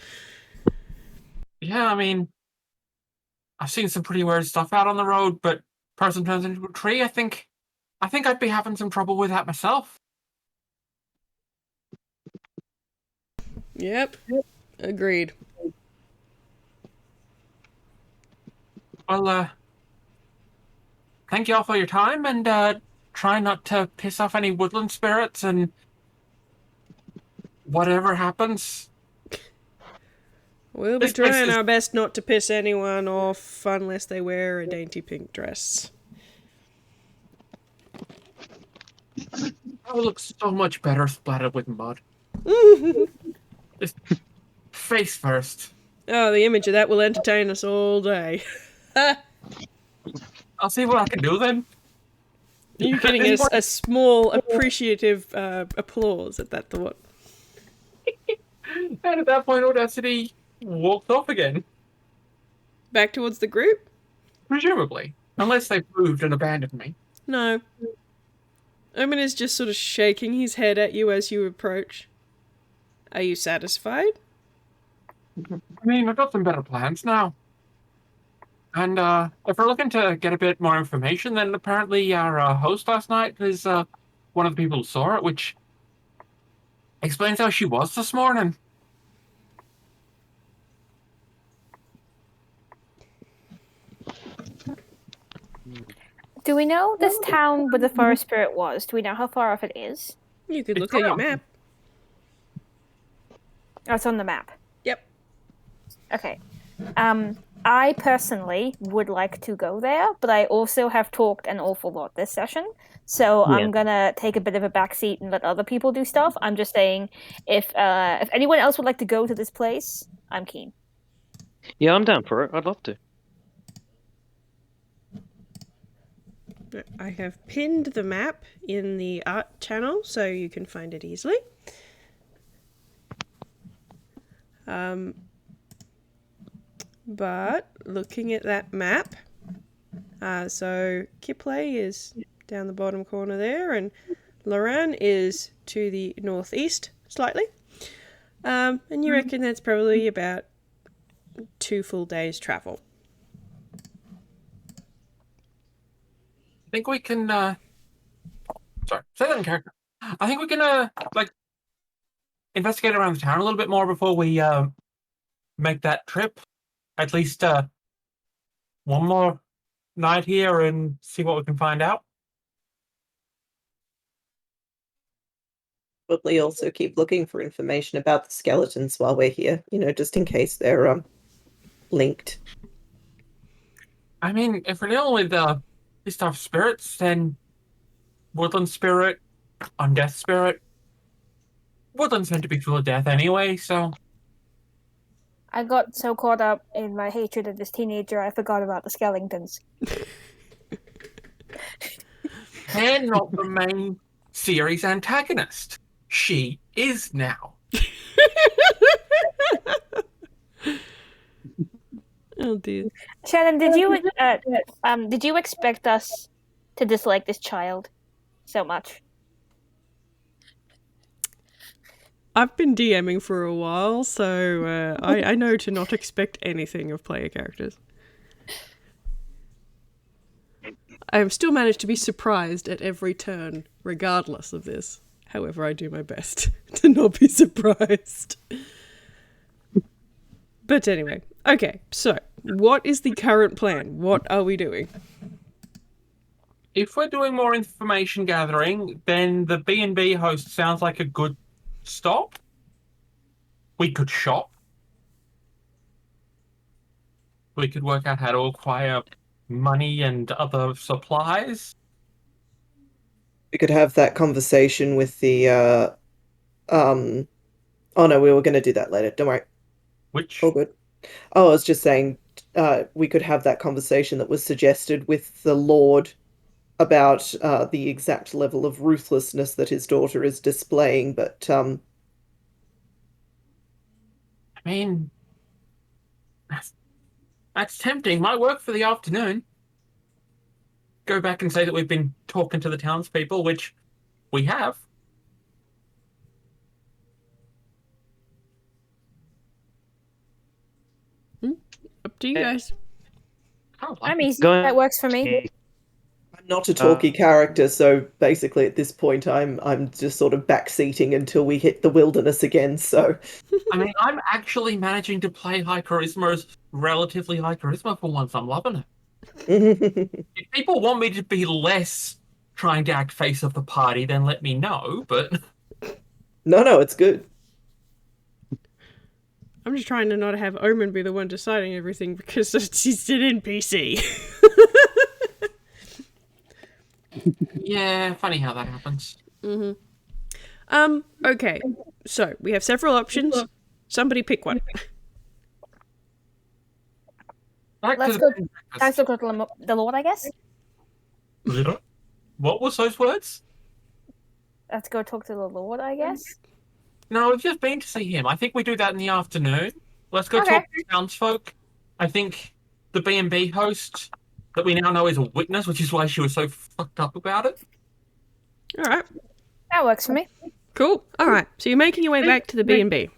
Yeah, I mean, I've seen some pretty weird stuff out on the road, but person turns into a tree, I think I'd be having some trouble with that myself. yep, agreed. Well, thank you all for your time, and try not to piss off any woodland spirits, and whatever happens. We'll be This place trying is- our best not to piss anyone off unless they wear a dainty pink dress. That would look so much better splattered with mud. Just face first. Oh, the image of that will entertain us all day. I'll see what I can do then. You're getting a small, appreciative applause at that thought. And at that point, Audacity walked off again. Back towards the group? Presumably. Unless they've moved and abandoned me. No. Omen is just sort of shaking his head at you as you approach. Are you satisfied? I mean, I've got some better plans now. And if we're looking to get a bit more information, then apparently our host last night is one of the people who saw it, which explains how she was this morning. Do we know this town where the forest spirit was? Do we know how far off it is? You could It's look at your around. map. Oh, it's on the map. Yep. Okay. I personally would like to go there, but I also have talked an awful lot this session, so Yeah. I'm gonna take a bit of a backseat and let other people do stuff. I'm just saying, if anyone else would like to go to this place, I'm keen. Yeah, I'm down for it. I'd love to. I have pinned the map in the art channel so you can find it easily. But looking at that map, so Kiplay is down the bottom corner there, and Loran is to the northeast slightly. And you reckon that's probably about 2 full days travel. I think we can, sorry, say that in character. I think we can, investigate around the town a little bit more before we, make that trip. At least, one more night here and see what we can find out. Probably also keep looking for information about the skeletons while we're here, just in case they're linked. I mean, if we're dealing with, these tough spirits, then woodland spirit, undeath spirit, woodlands tend to be full of death anyway, so... I got so caught up in my hatred of this teenager, I forgot about the skeletons. And not the main series antagonist. She is now. Oh dear. Shannon, did you expect us to dislike this child so much? I've been DMing for a while, so I know to not expect anything of player characters. I have still managed to be surprised at every turn, regardless of this. However, I do my best to not be surprised. But anyway, okay, so what is the current plan? What are we doing? If we're doing more information gathering, then the B&B host sounds like a good stop. We could shop. We could work out how to acquire money and other supplies. We could have that conversation with the oh no, we were going to do that later. Don't worry. Which, All good. Oh, I was just saying, we could have that conversation that was suggested with the Lord about the exact level of ruthlessness that his daughter is displaying, but I mean, that's tempting. Might work for the afternoon. Go back and say that we've been talking to the townspeople, which we have. Up to you guys. Oh, I'm easy. Going- That works for me. I'm not a talky character, so basically at this point I'm just sort of backseating until we hit the wilderness again, so I mean, I'm actually managing to play high charisma as relatively high charisma for once. I'm loving it. If people want me to be less trying to act face of the party, then let me know, but... No, it's good. I'm just trying to not have Omen be the one deciding everything because she's an NPC. Yeah, funny how that happens. Okay, so we have several options. Somebody pick one. Back Let's to go. the Let's go to the Lord, I guess. What was those words? Let's go talk to the Lord, I guess. No, we've just been to see him. I think we do that in the afternoon. Let's go Okay. talk to townsfolk. I think the B&B host that we now know is a witness, which is why she was so fucked up about it. All right. That works for me. Cool. All right. So you're making your way back to the B&B.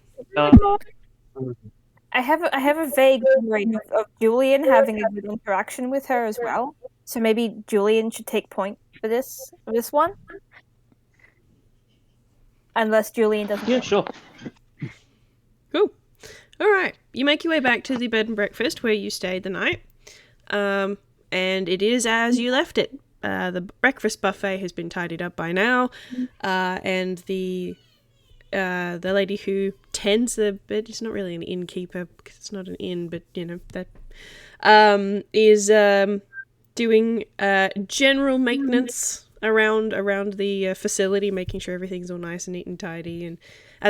I have a vague memory of Julian having a good interaction with her as well. So maybe Julian should take point for this one. Unless Julian doesn't. Yeah, sure. Cool. All right. You make your way back to the bed and breakfast where you stayed the night. And it is as you left it. The breakfast buffet has been tidied up by now. And the lady who tends the bed, it's not really an innkeeper because it's not an inn, but you know, that is doing general maintenance around the facility, making sure everything's all nice and neat and tidy, and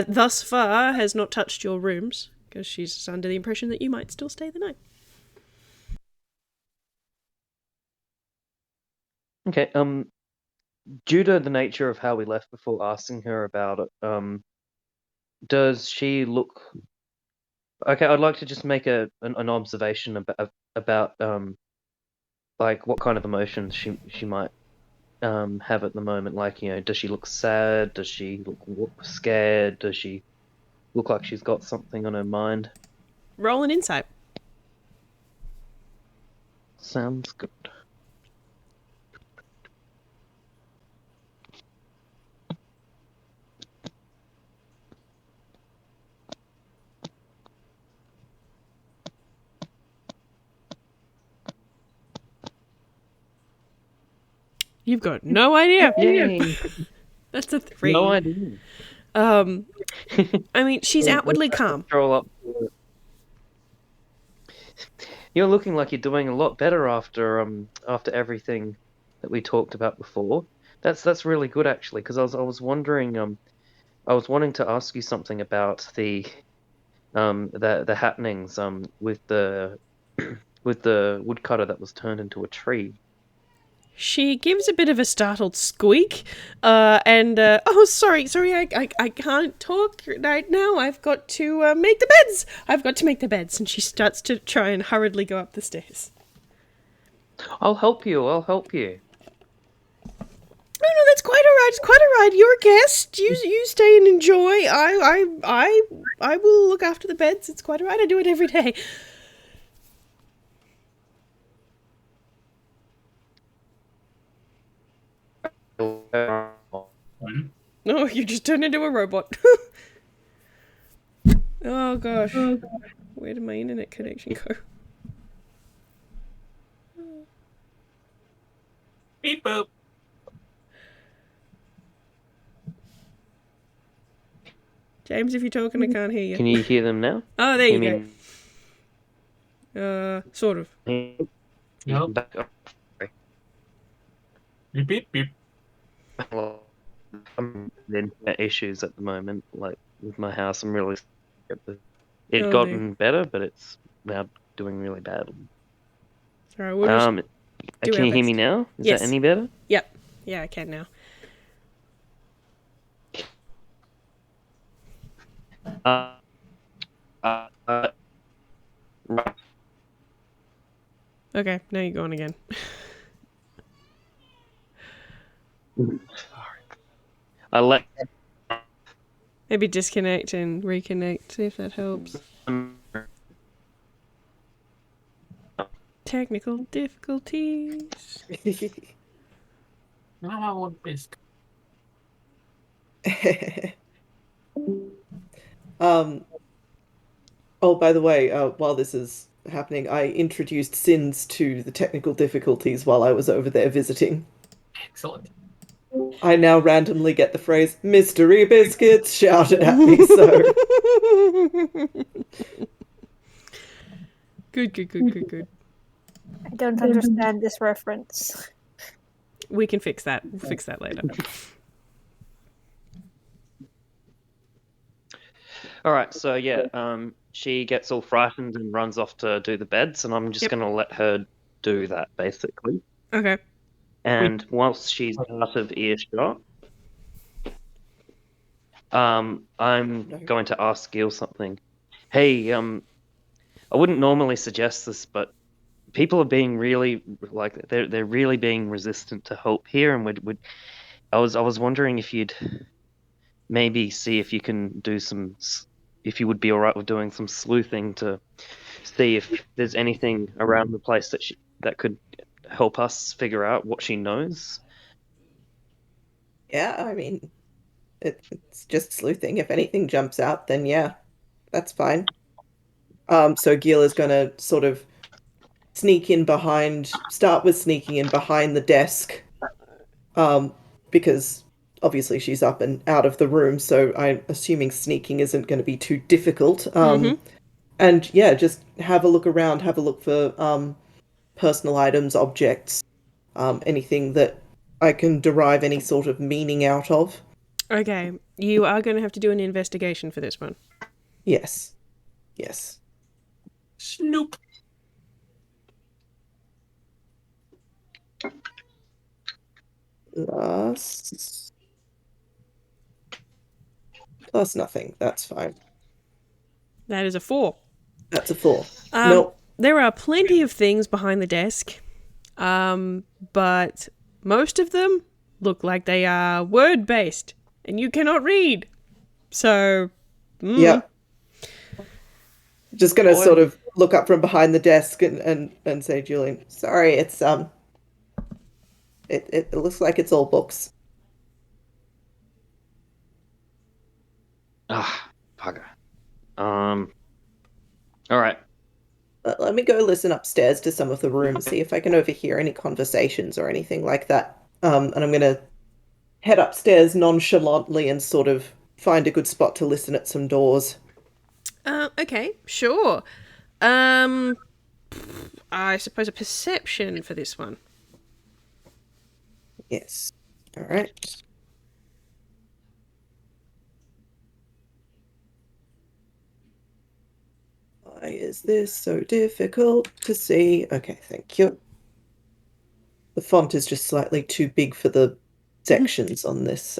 thus far has not touched your rooms because she's under the impression that you might still stay the night. Okay. Due to the nature of how we left before asking her about it, does she look? Okay, I'd like to just make an observation about like what kind of emotions she might have at the moment. Like, you know, does she look sad? Does she look scared? Does she look like she's got something on her mind? Roll an insight. Sounds good. You've got no idea. Yay! That's a 3. No idea. I mean, she's outwardly calm. Scroll up. You're looking like you're doing a lot better after everything that we talked about before. That's really good actually, because I was wondering I was wanting to ask you something about the happenings with the with the woodcutter that was turned into a tree. She gives a bit of a startled squeak, and oh, sorry, I can't talk right now. I've got to make the beds. I've got to make the beds, and she starts to try and hurriedly go up the stairs. I'll help you. No, that's quite all right. It's quite all right. You're a guest. You stay and enjoy. I will look after the beds. It's quite all right. I do it every day. No, you just turned into a robot. Oh gosh. Where did my internet connection go? Beep boop. James, if you're talking, I can't hear you. Can you hear them now? Oh, there you go. Sort of. Nope. Beep beep beep. I'm internet issues at the moment, like with my house. I'm really scared. It's Oh, gotten better, but it's now doing really bad. Alright, we'll just do Can our you hear best. me now? Is Yes. that any better? Yep. Yeah, I can now. Right. Okay, now you're going again. I let. Maybe disconnect and reconnect, see if that helps. Technical difficulties. Now I want this. Oh, by the way, while this is happening, I introduced Sins to the technical difficulties while I was over there visiting. Excellent. I now randomly get the phrase "mystery biscuits" shouted at me, so Good. I don't understand this reference. We can fix that. We'll fix that later. All right, so yeah, she gets all frightened and runs off to do the beds, and I'm just gonna let her do that basically. Okay. And whilst she's out of earshot, I'm going to ask Gil something. Hey, I wouldn't normally suggest this, but people are being really like they're really being resistant to help here, and I was wondering if you'd maybe see if you can do if you would be all right with doing some sleuthing to see if there's anything around the place that could help us figure out what she knows. Yeah, I mean, it's just sleuthing. If anything jumps out, then yeah, that's fine. So Gil is gonna sort of start with sneaking in behind the desk, um, because obviously she's up and out of the room, so I'm assuming sneaking isn't going to be too difficult. And yeah, just have a look around, have a look for personal items, objects, anything that I can derive any sort of meaning out of. Okay, you are going to have to do an investigation for this one. Yes. Yes. Snoop. Plus nothing. That's fine. That is a 4. That's a 4. Nope. There are plenty of things behind the desk, but most of them look like they are word-based, and you cannot read. So, Yeah. Just gonna sort of look up from behind the desk and say, Julian, sorry, it's it looks like it's all books. Ah, bugger. All right. Let me go listen upstairs to some of the rooms, see if I can overhear any conversations or anything like that. And I'm gonna head upstairs nonchalantly and sort of find a good spot to listen at some doors. okay, sure. I suppose a perception for this one. Yes. All right. Why is this so difficult to see? Okay, thank you. The font is just slightly too big for the sections on this.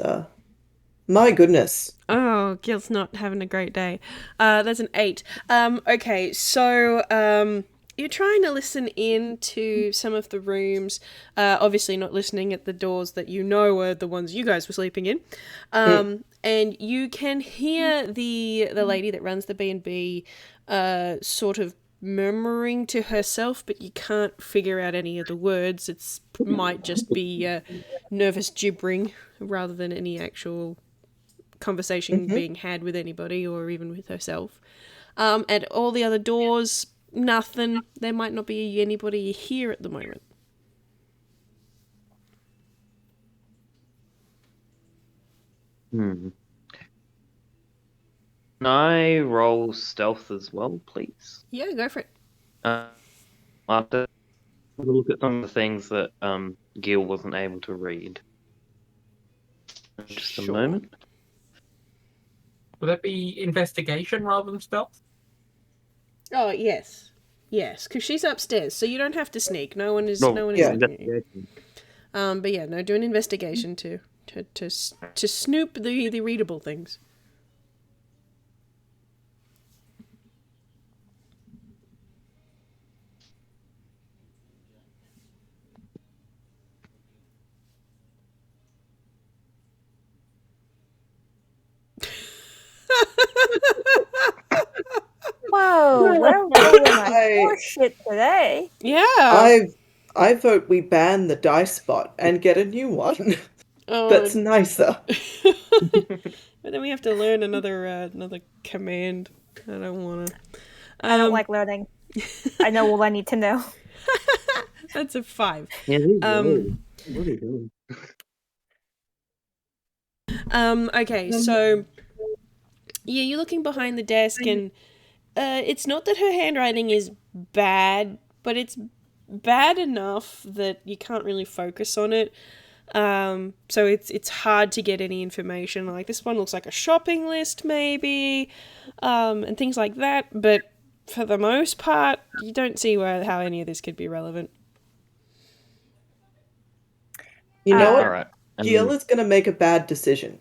My goodness. Oh, Gil's not having a great day. That's an 8. Okay, so you're trying to listen into some of the rooms. Obviously, not listening at the doors that you know are the ones you guys were sleeping in. And you can hear the lady that runs the B&B sort of murmuring to herself, but you can't figure out any of the words. It might just be nervous gibbering rather than any actual conversation being had with anybody or even with herself. And all the other doors, nothing. There might not be anybody here at the moment. Can I roll stealth as well, please? Yeah, go for it. After a look at some of the things that Gil wasn't able to read. Just a moment. Would that be investigation rather than stealth? Oh, yes. Yes, because she's upstairs, so you don't have to sneak. No one is yeah. looking at you. But yeah, no, do an investigation to snoop the readable things. Whoa, we're rolling like horse shit today. Yeah. I vote we ban the dice spot and get a new one. Oh, That's nicer. but then we have to learn another command. I don't want to. I don't like learning. I know all I need to know. That's a 5. Yeah, what are you doing? Okay, so yeah, you're looking behind the desk, and it's not that her handwriting is bad, but it's bad enough that you can't really focus on it. So it's hard to get any information. Like, this one looks like a shopping list, maybe, and things like that. But for the most part, you don't see how any of this could be relevant. You know what? All right. Gil is going to make a bad decision.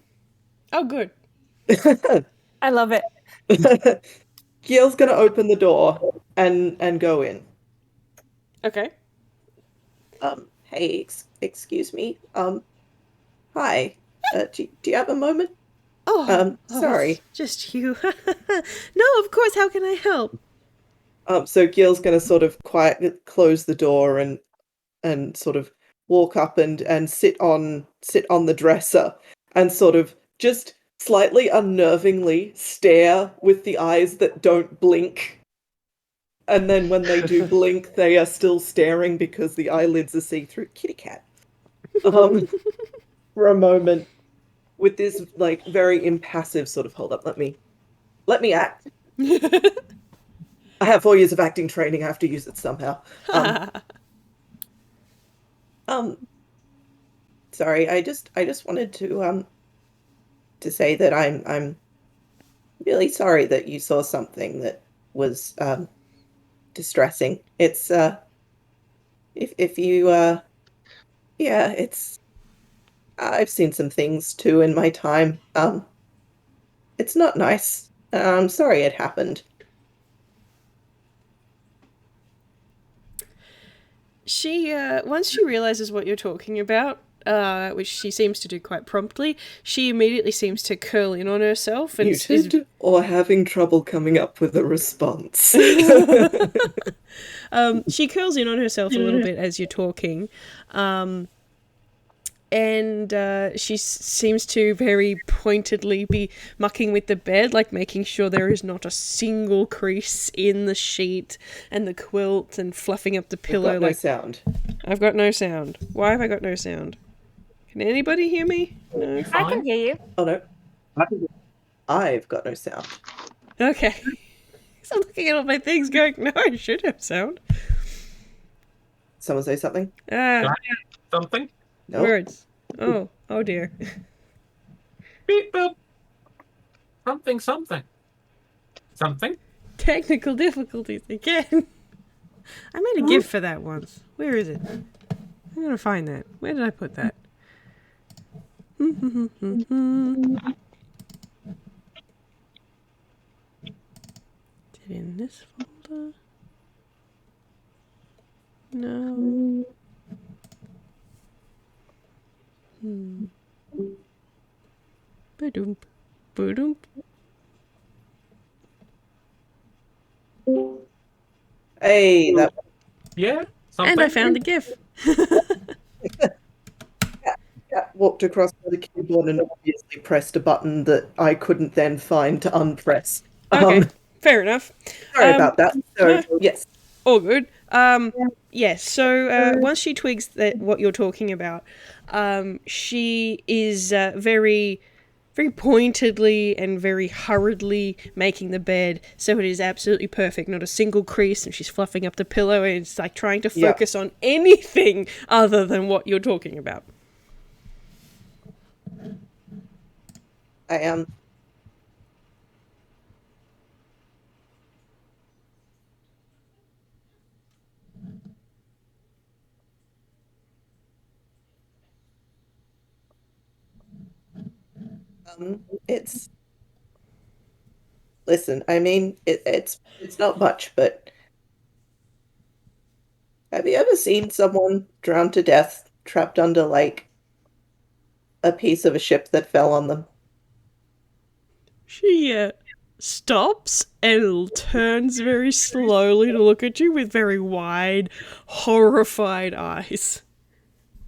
Oh, good. I love it. Gil's going to open the door and go in. Okay. Hey, excuse me. Hi. Do you have a moment? Oh, Sorry. it's just you. No, of course. How can I help? So Gil's gonna sort of quietly close the door and sort of walk up and sit on the dresser and sort of just slightly unnervingly stare with the eyes that don't blink. And then when they do blink, they are still staring because the eyelids are see-through. Kitty cat. For a moment, with this like very impassive sort of hold up. Let me act. I have 4 years of acting training. I have to use it somehow. Um, sorry. I just wanted to say that I'm really sorry that you saw something that was distressing. It's if you yeah, it's I've seen some things too in my time. It's not nice. I'm sorry it happened. She, once she realizes what you're talking about, which she seems to do quite promptly, she immediately seems to curl in on herself and is Muted or having trouble coming up with a response. she curls in on herself a little bit as you're talking, and she seems to very pointedly be mucking with the bed, like making sure there is not a single crease in the sheet and the quilt, and fluffing up the pillow. Got no like sound. I've got no sound. Why have I got no sound? Can anybody hear me? No. I Fine. can hear you. Oh no. I've got no sound. Okay. So I'm looking at all my things going, no, I should have sound. Someone say something? Ah, Something? No. words. Oh dear. Beep boop. Something, something. Something? Technical difficulties again. I made a GIF for that once. Where is it? I'm gonna find that. Where did I put that? Is it in this folder? No. Ba-doomp. Ba-doomp. Hey, that Yeah? Something? And I found the GIF. cat walked across the keyboard and obviously pressed a button that I couldn't then find to unpress. Okay, fair enough. Sorry about that. So, no. yes. All good. Yes. So once she twigs that what you're talking about, she is very, very pointedly and very hurriedly making the bed so it is absolutely perfect, not a single crease, and she's fluffing up the pillow, and it's like trying to Yeah. focus on anything other than what you're talking about. I am. It's listen. I mean, it's not much, but have you ever seen someone drowned to death, trapped under like a piece of a ship that fell on them? She stops and turns very slowly to look at you with very wide, horrified eyes.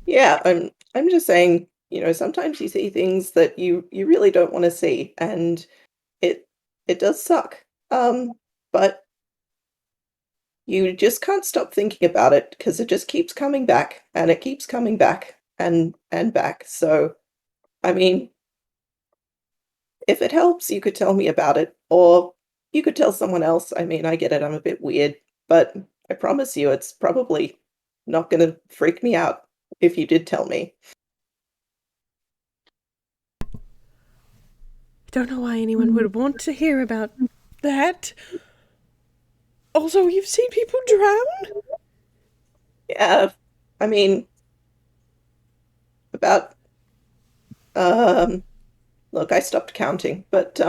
Yeah, I'm just saying, sometimes you see things that you really don't want to see, and it it does suck. But you just can't stop thinking about it because it just keeps coming back and it keeps coming back and back. So, I mean, if it helps, you could tell me about it, or you could tell someone else. I mean, I get it, I'm a bit weird, but I promise you it's probably not gonna freak me out if you did tell me. I don't know why anyone would want to hear about that. Also, you've seen people drown? Yeah, I mean, about look, I stopped counting, but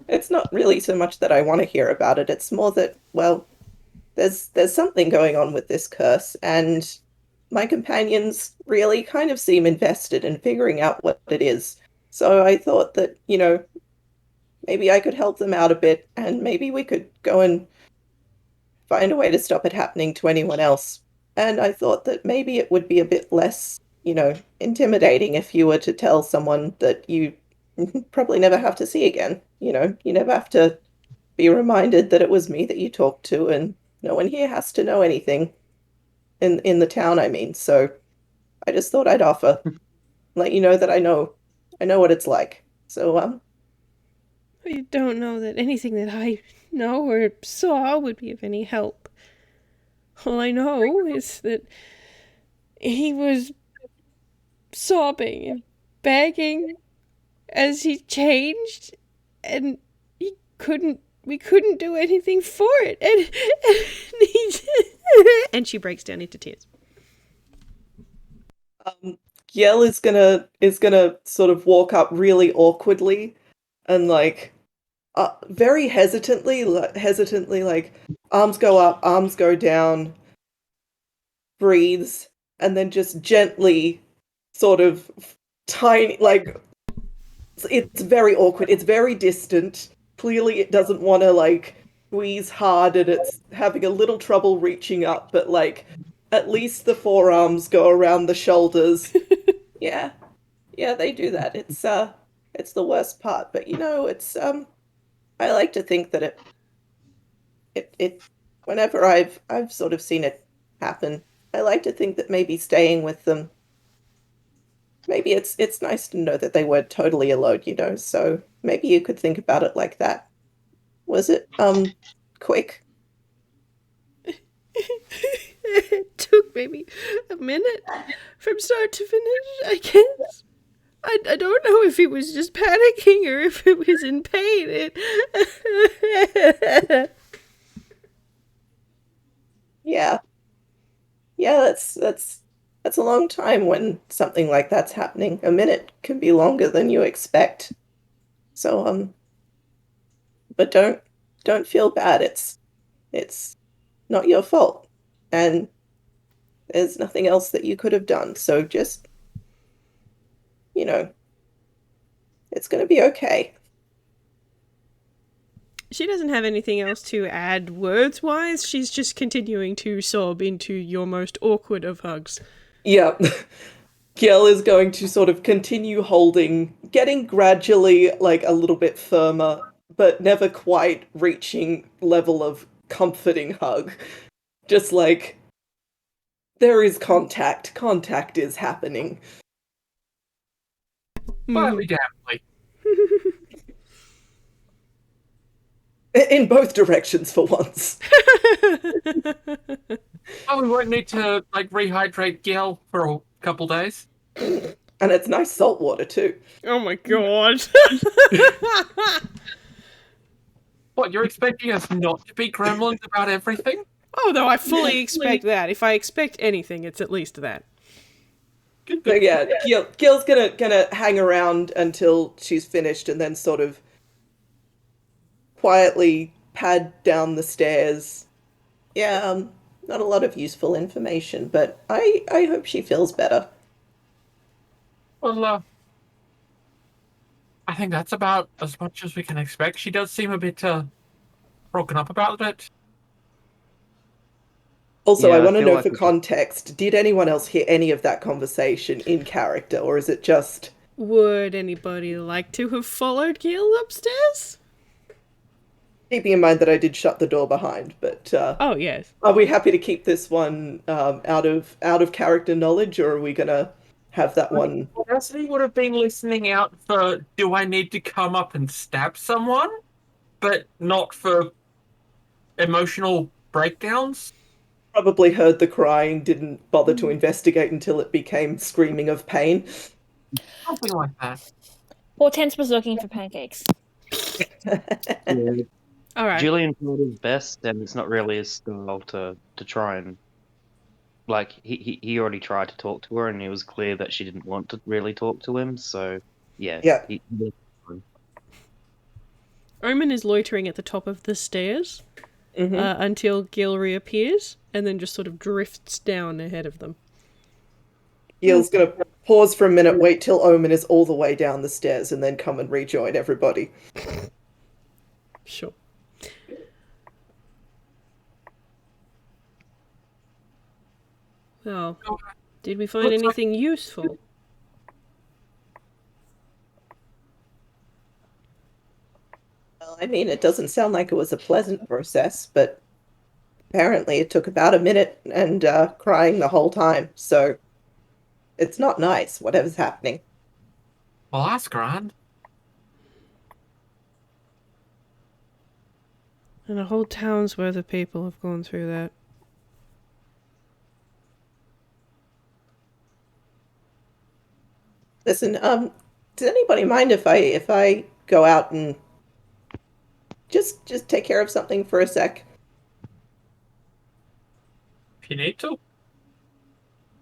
it's not really so much that I want to hear about it. It's more that, well, there's something going on with this curse, and my companions really kind of seem invested in figuring out what it is. So I thought that, maybe I could help them out a bit, and maybe we could go and find a way to stop it happening to anyone else. And I thought that maybe it would be a bit less, intimidating if you were to tell someone that you probably never have to see again. You never have to be reminded that it was me that you talked to, and no one here has to know anything in the town, I mean. So I just thought I'd offer, let you know that I know what it's like. So You don't know that anything that I know or saw would be of any help. All I know is that he was sobbing and begging as he changed, and we couldn't do anything for it, and she breaks down into tears. Yell is gonna sort of walk up really awkwardly and like very hesitantly, like arms go up, arms go down, breathes, and then just gently sort of tiny, like it's very awkward. It's very distant. Clearly, it doesn't want to like squeeze hard, and it's having a little trouble reaching up. But like, at least the forearms go around the shoulders. Yeah, yeah, they do that. It's the worst part. But it's I like to think that it whenever I've sort of seen it happen, I like to think that maybe staying with them, maybe it's nice to know that they weren't totally alone. So maybe you could think about it like that. Was it quick? It took maybe a minute from start to finish, I guess. I don't know if he was just panicking or if it was in pain. Yeah. Yeah, that's a long time when something like that's happening. A minute can be longer than you expect. So but don't feel bad. It's not your fault. And there's nothing else that you could have done. So just, you know, it's going to be okay. She doesn't have anything else to add words-wise. She's just continuing to sob into your most awkward of hugs. Yeah. Giel is going to sort of continue holding, getting gradually like a little bit firmer, but never quite reaching level of comforting hug. Just like there is contact. Contact is happening. Slightly damply. In both directions for once. Oh, we won't need to like rehydrate Gil for a couple days. And it's nice salt water too. Oh my god. What, you're expecting us not to be gremlins about everything? Oh, no, I fully expect that. If I expect anything, it's at least that. So yeah, Gil's gonna hang around until she's finished and then sort of quietly pad down the stairs. Yeah, not a lot of useful information, but I hope she feels better. Well, I think that's about as much as we can expect. She does seem a bit broken up about it. Also, Yeah, I I want to feel know like for we should- context, did anyone else hear any of that conversation in character, or is it just Would anybody like to have followed Gil upstairs? keeping in mind that I did shut the door behind, but Oh, yes. are we happy to keep this one out of character knowledge, or are we gonna have that one? Cassidy would have been listening out for do I need to come up and stab someone? But not for emotional breakdowns. Probably heard the crying, didn't bother to investigate until it became screaming of pain. Something like that. Hortense was looking for pancakes. Yeah, All right. Julian tried his best, and it's not really his style to try and like he already tried to talk to her, and it was clear that she didn't want to really talk to him. So yeah, Yeah. Omen is loitering at the top of the stairs, until Gil reappears and then just sort of drifts down ahead of them. Gil's going to pause for a minute, wait till Omen is all the way down the stairs, and then come and rejoin everybody. Sure. Well, did we find anything useful? Well, I mean, it doesn't sound like it was a pleasant process, but apparently it took about a minute and crying the whole time, so it's not nice, whatever's happening. Well, that's grand. And a whole town's worth of people have gone through that. Listen, does anybody mind if I go out and just take care of something for a sec? If you need to.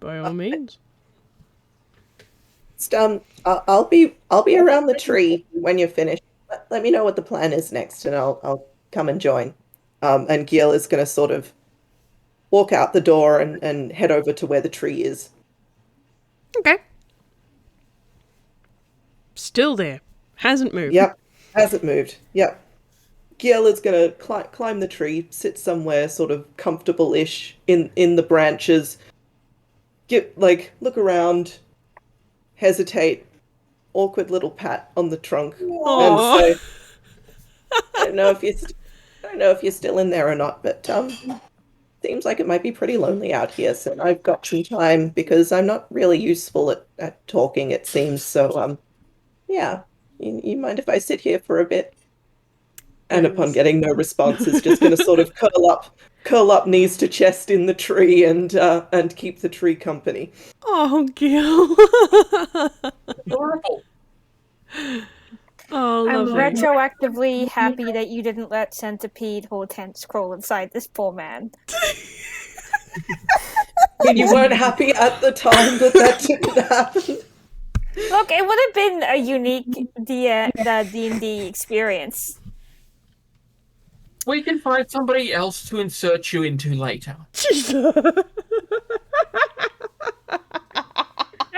By all means. Just, I'll be around the tree when you're finished. Let me know what the plan is next, and I'll come and join. And Gil is going to sort of walk out the door and head over to where the tree is. Okay. Still there. Hasn't moved. Yep, hasn't moved. Yep. Gil is going to climb the tree, sit somewhere sort of comfortable-ish in the branches. Look around, hesitate, awkward little pat on the trunk, Aww. and say, "I don't know if you're still in there or not, but seems like it might be pretty lonely out here. So I've got some time because I'm not really useful at talking. It seems so. Yeah, you mind if I sit here for a bit?" And upon getting no response, is just going to sort of curl up knees to chest in the tree and keep the tree company. Oh, Gil. Adorable. Oh, I'm lovely. retroactively happy that you didn't let Centipede Hortense crawl inside this poor man. You weren't happy at the time that didn't happen. Look, it would have been a unique D&D experience. We can find somebody else to insert you into later. I'm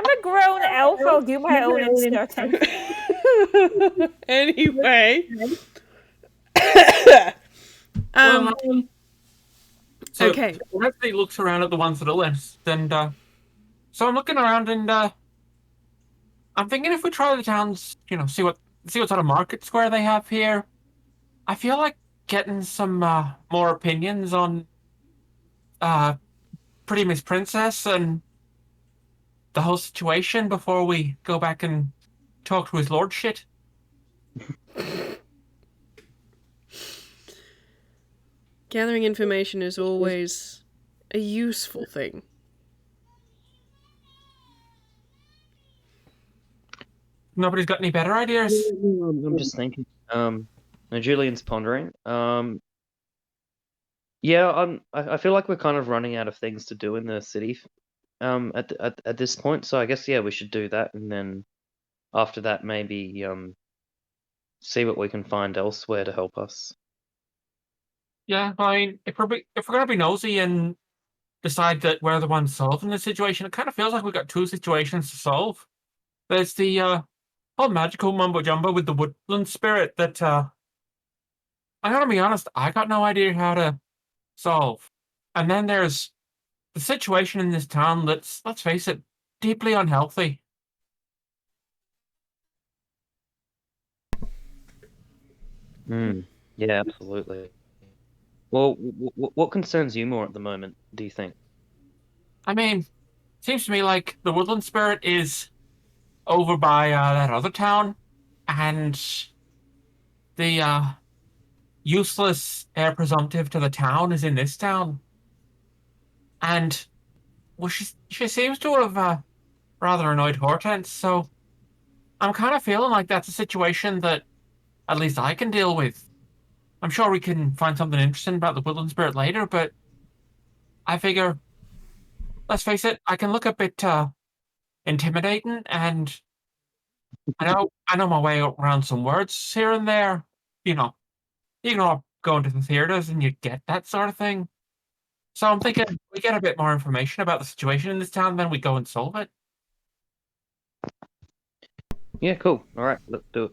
a grown elf, I'll do my own inserting. Anyway. So Okay. Everybody looks around at the ones that are left, and so I'm looking around, and I'm thinking if we try the towns, see what sort of market square they have here. I feel like getting some more opinions on Pretty Miss Princess and the whole situation before we go back and talk to his lordship. Gathering information is always a useful thing. Nobody's got any better ideas? I'm just thinking. Julian's pondering. Yeah, I feel like we're kind of running out of things to do in the city, at this point. So I guess we should do that, and then after that maybe see what we can find elsewhere to help us. Yeah, I mean, if we're gonna be nosy and decide that we're the ones solving the situation, it kind of feels like we've got two situations to solve. There's the whole magical mumbo jumbo with the woodland spirit that I gotta be honest, I got no idea how to solve. And then there's the situation in this town that's, let's face it, deeply unhealthy. Yeah, absolutely. Well, what concerns you more at the moment, do you think? I mean, seems to me like the woodland spirit is over by that other town, and the useless heir presumptive to the town is in this town. And well, she seems to have rather annoyed Hortense, so I'm kind of feeling like that's a situation that at least I can deal with. I'm sure we can find something interesting about the woodland spirit later, but I figure, let's face it, I can look a bit intimidating, and I know my way around some words here and there. You know going to the theaters and you get that sort of thing. So I'm thinking we get a bit more information about the situation in this town, then we go and solve it. Yeah, cool. All right, let's do it.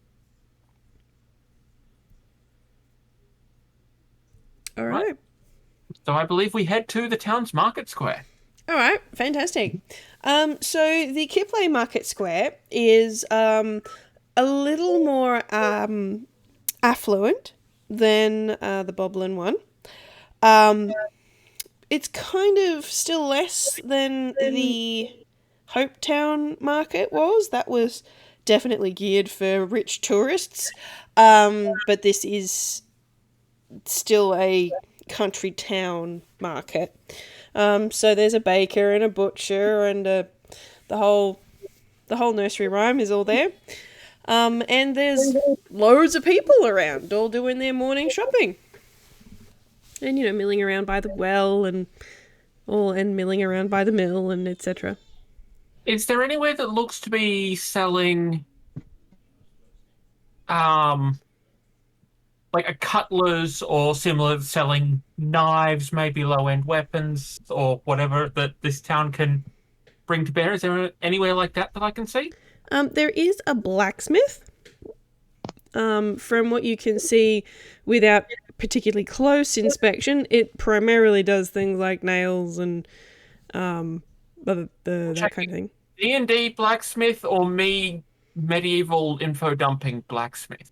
All Right. right. So I believe we head to the town's market square. All right, fantastic. So the Kiplay Market Square is a little more affluent than the Boblin one. It's kind of still less than the Hopetown Market was. That was definitely geared for rich tourists, but this is still a country town market. So there's a baker and a butcher and the whole nursery rhyme is all there. And there's loads of people around, all doing their morning shopping. And milling around by the well and milling around by the mill and etc. Is there anywhere that looks to be selling like a cutlass or similar, selling knives, maybe low-end weapons or whatever that this town can bring to bear? Is there anywhere like that I can see? There is a blacksmith. From what you can see, without particularly close inspection, it primarily does things like nails and that kind of thing. D&D blacksmith or me medieval info dumping blacksmith?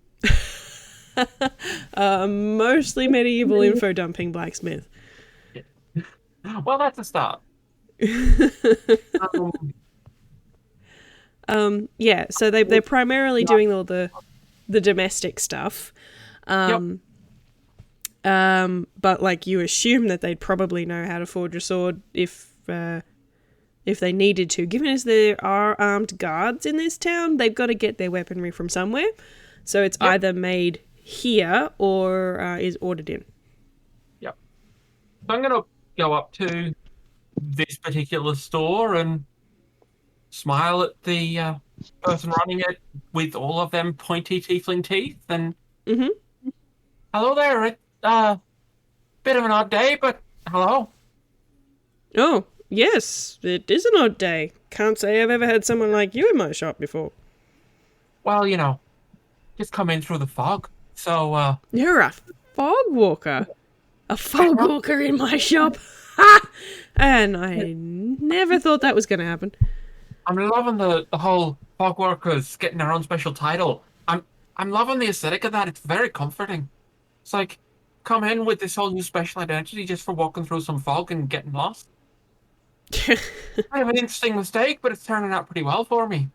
Mostly medieval info dumping blacksmith. Well, that's a start. Yeah, so they're primarily doing all the domestic stuff. But like you assume that they'd probably know how to forge a sword if they needed to. Given as there are armed guards in this town, they've got to get their weaponry from somewhere. So it's either made here or is ordered in. Yep. So I'm going to go up to this particular store and smile at the person running it with all of them pointy tiefling teeth and hello there. It's bit of an odd day, but hello. Oh, yes, it is an odd day. Can't say I've ever had someone like you in my shop before. Well, just come in through the fog. So, You're a fog walker. A fog walker in my shop. Ha! And I never thought that was going to happen. I'm loving the whole fog workers getting their own special title. I'm loving the aesthetic of that. It's very comforting. It's like, come in with this whole new special identity just for walking through some fog and getting lost. I have an interesting mistake, but it's turning out pretty well for me.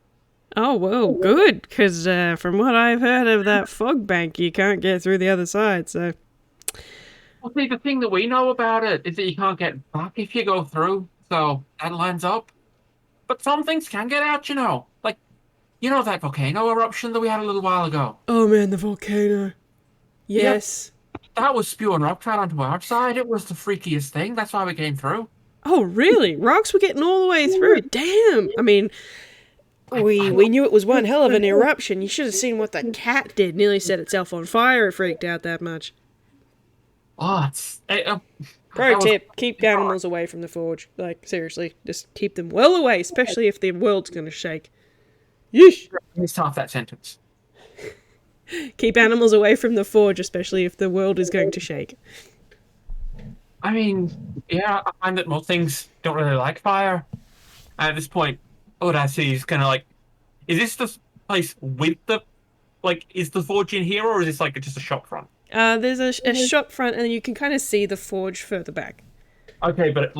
Oh, well, good, because from what I've heard of that fog bank, you can't get through the other side, so... Well, see, the thing that we know about it is that you can't get back if you go through, so that lines up. But some things can get out, Like, that volcano eruption that we had a little while ago? Oh, man, the volcano. Yes. Yep. That was spewing rock right onto our side. It was the freakiest thing. That's why we came through. Oh, really? Rocks were getting all the way through. Damn. I mean... We knew it was one hell of an eruption. You should have seen what the cat did. Nearly set itself on fire. It freaked out that much. Oh, it's... Pro tip, keep animals away from the forge. Like, seriously, just keep them well away, especially if the world's going to shake. Yeesh. Let me stop that sentence. Keep animals away from the forge, especially if the world is going to shake. I mean, yeah, I find that most things don't really like fire. And at this point, what I see is kind of like, is this the place with the, is the forge in here, or is this just a shop front? There's a shop front, and you can kind of see the forge further back. Okay, but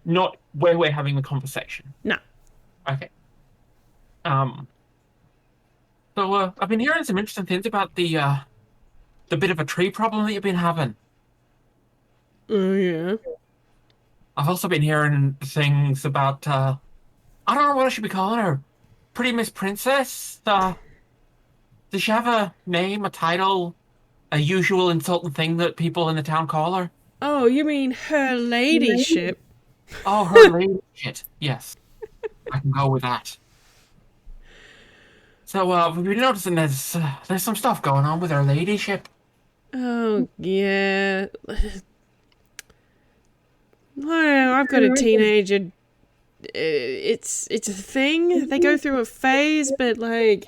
not where we're having the conversation. No. Okay. So I've been hearing some interesting things about the bit of a tree problem that you've been having. Oh, yeah. I've also been hearing things about I don't know what I should be calling her. Pretty Miss Princess. Does she have a name, a title, a usual insulting thing that people in the town call her? Oh, you mean her ladyship? Oh, her ladyship. Yes. I can go with that. So, we've been noticing there's some stuff going on with her ladyship. Oh, yeah. Well, I've got a teenager. It's a thing. They go through a phase, but, like,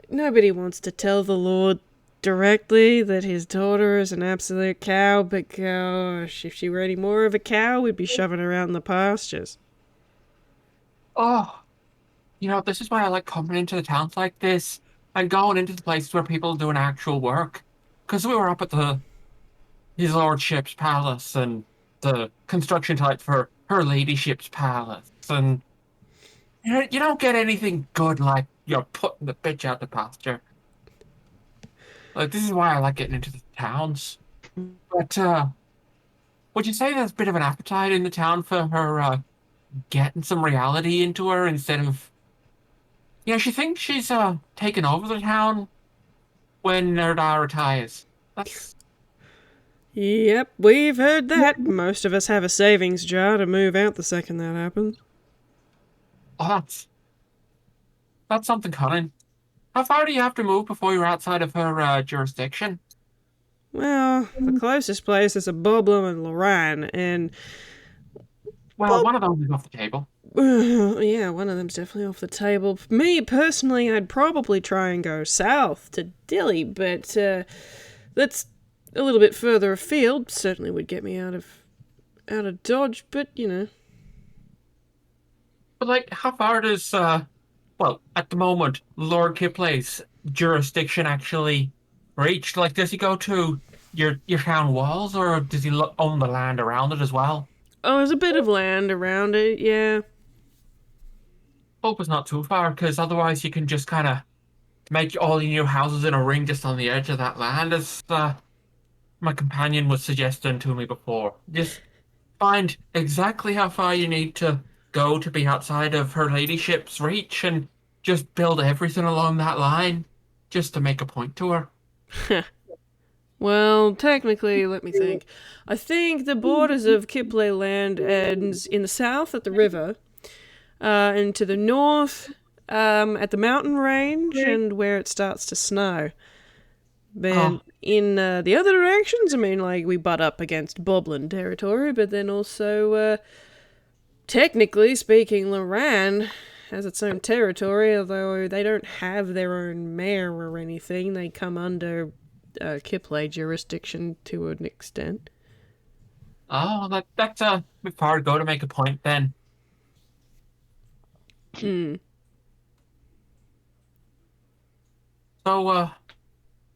nobody wants to tell the Lord directly that his daughter is an absolute cow, but gosh, if she were any more of a cow, we'd be shoving her out in the pastures. Oh, this is why I like coming into the towns like this and going into the places where people are doing actual work. Because we were up at his lordship's palace and the construction site for her ladyship's palace, and you don't get anything good like you're putting the bitch out the pasture. Like, this is why I like getting into the towns. But would you say there's a bit of an appetite in the town for her getting some reality into her instead of, she thinks she's taking over the town when Nerda retires. That's Yep, we've heard that. Most of us have a savings jar to move out the second that happens. oh, that's something cunning. How far do you have to move before you're outside of her jurisdiction? Well, the closest place is a Boblin and Lorraine, and Well, one of those is off the table. yeah, one of them's definitely off the table. Me, personally, I'd probably try and go south to Dilly, but that's a little bit further afield. Certainly would get me out of Dodge, but, But, like, how far does, well, at the moment, Lord Kiplay's jurisdiction actually reach? Like, does he go to your town walls, or does he own the land around it as well? Oh, there's a bit of land around it, yeah. Hope it's not too far, because otherwise you can just kind of make all your new houses in a ring just on the edge of that land, as my companion was suggesting to me before. Just find exactly how far you need to go to be outside of her ladyship's reach and just build everything along that line just to make a point to her. Well, technically, let me think. I think the borders of Kiplay land ends in the south at the river, and to the north at the mountain range and where it starts to snow. Then in the other directions, I mean, like, we butt up against Boblin territory, but then also, technically speaking, Loran has its own territory, although they don't have their own mayor or anything. They come under Kiplay jurisdiction to an extent. Oh, that's a bit far to go to make a point then. So,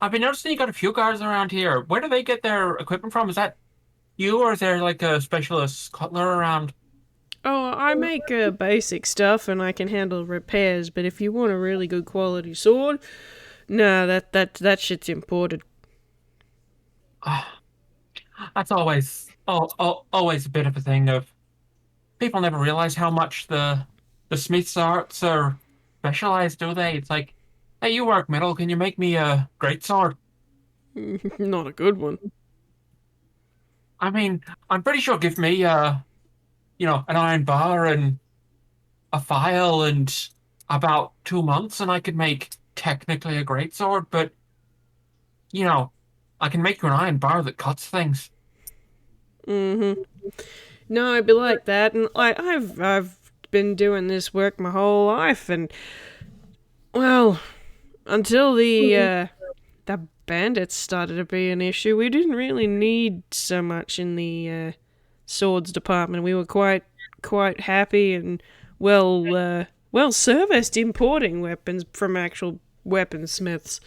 I've been noticing you got a few guards around here. Where do they get their equipment from? Is that you, or is there like a specialist cutler around? Oh, I make basic stuff and I can handle repairs, but if you want a really good quality sword, no, that shit's imported. That's always a bit of a thing of people never realize how much the smith's arts are specialized, do they? It's like, hey, you work metal, can you make me a great sword? Not a good one. I mean, I'm pretty sure give me an iron bar and a file and about 2 months and I could make technically a great sword, but I can make you an iron bar that cuts things. Mm-hmm. No, it'd be like that, and I've been doing this work my whole life, and well, until the bandits started to be an issue, we didn't really need so much in the swords department. We were quite happy and well serviced importing weapons from actual weaponsmiths.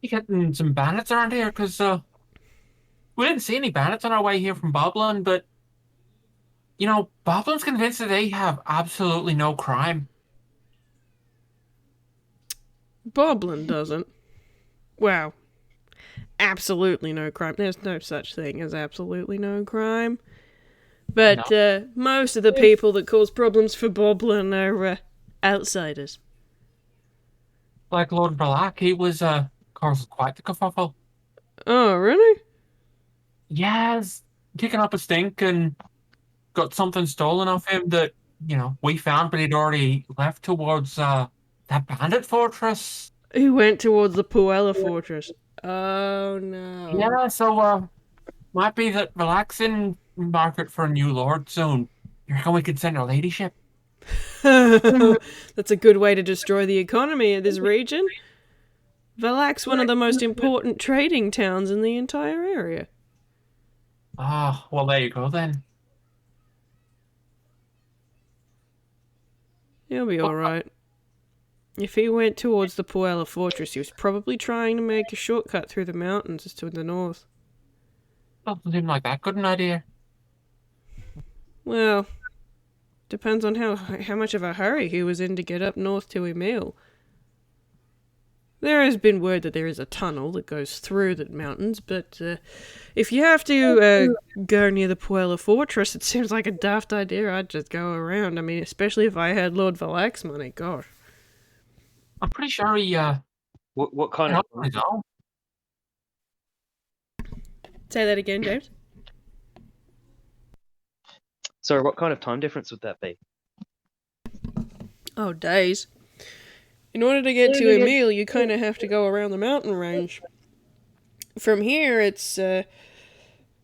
You getting some bandits around here? Because we didn't see any bandits on our way here from Boblin, but Boblin's convinced that they have absolutely no crime. Boblin doesn't. Well, absolutely no crime. There's no such thing as absolutely no crime. But most of the people that cause problems for Boblin are outsiders. Like Lord Black, he was caused quite the kerfuffle. Oh, really? Yes, kicking up a stink and got something stolen off him that we found, but he'd already left towards that bandit fortress. Who went towards the Puella Fortress? Oh no. Yeah, so might be that relaxing market for a new lord soon. You reckon we could send our ladyship? That's a good way to destroy the economy of this region. Valak's one of the most important trading towns in the entire area. Ah, well, there you go then. He'll be alright. If he went towards the Puella Fortress, he was probably trying to make a shortcut through the mountains to the north. Doesn't seem like that good an idea. Well, depends on how much of a hurry he was in to get up north to Emil. There has been word that there is a tunnel that goes through the mountains, but if you have to go near the Puella Fortress, it seems like a daft idea. I'd just go around. I mean, especially if I had Lord Valak's money. Gosh. I'm pretty sure he What kind helped of on his own. Say that again, James. sorry? What kind of time difference would that be? Oh, days. In order to get to Emil, you kind of have to go around the mountain range. From here, it's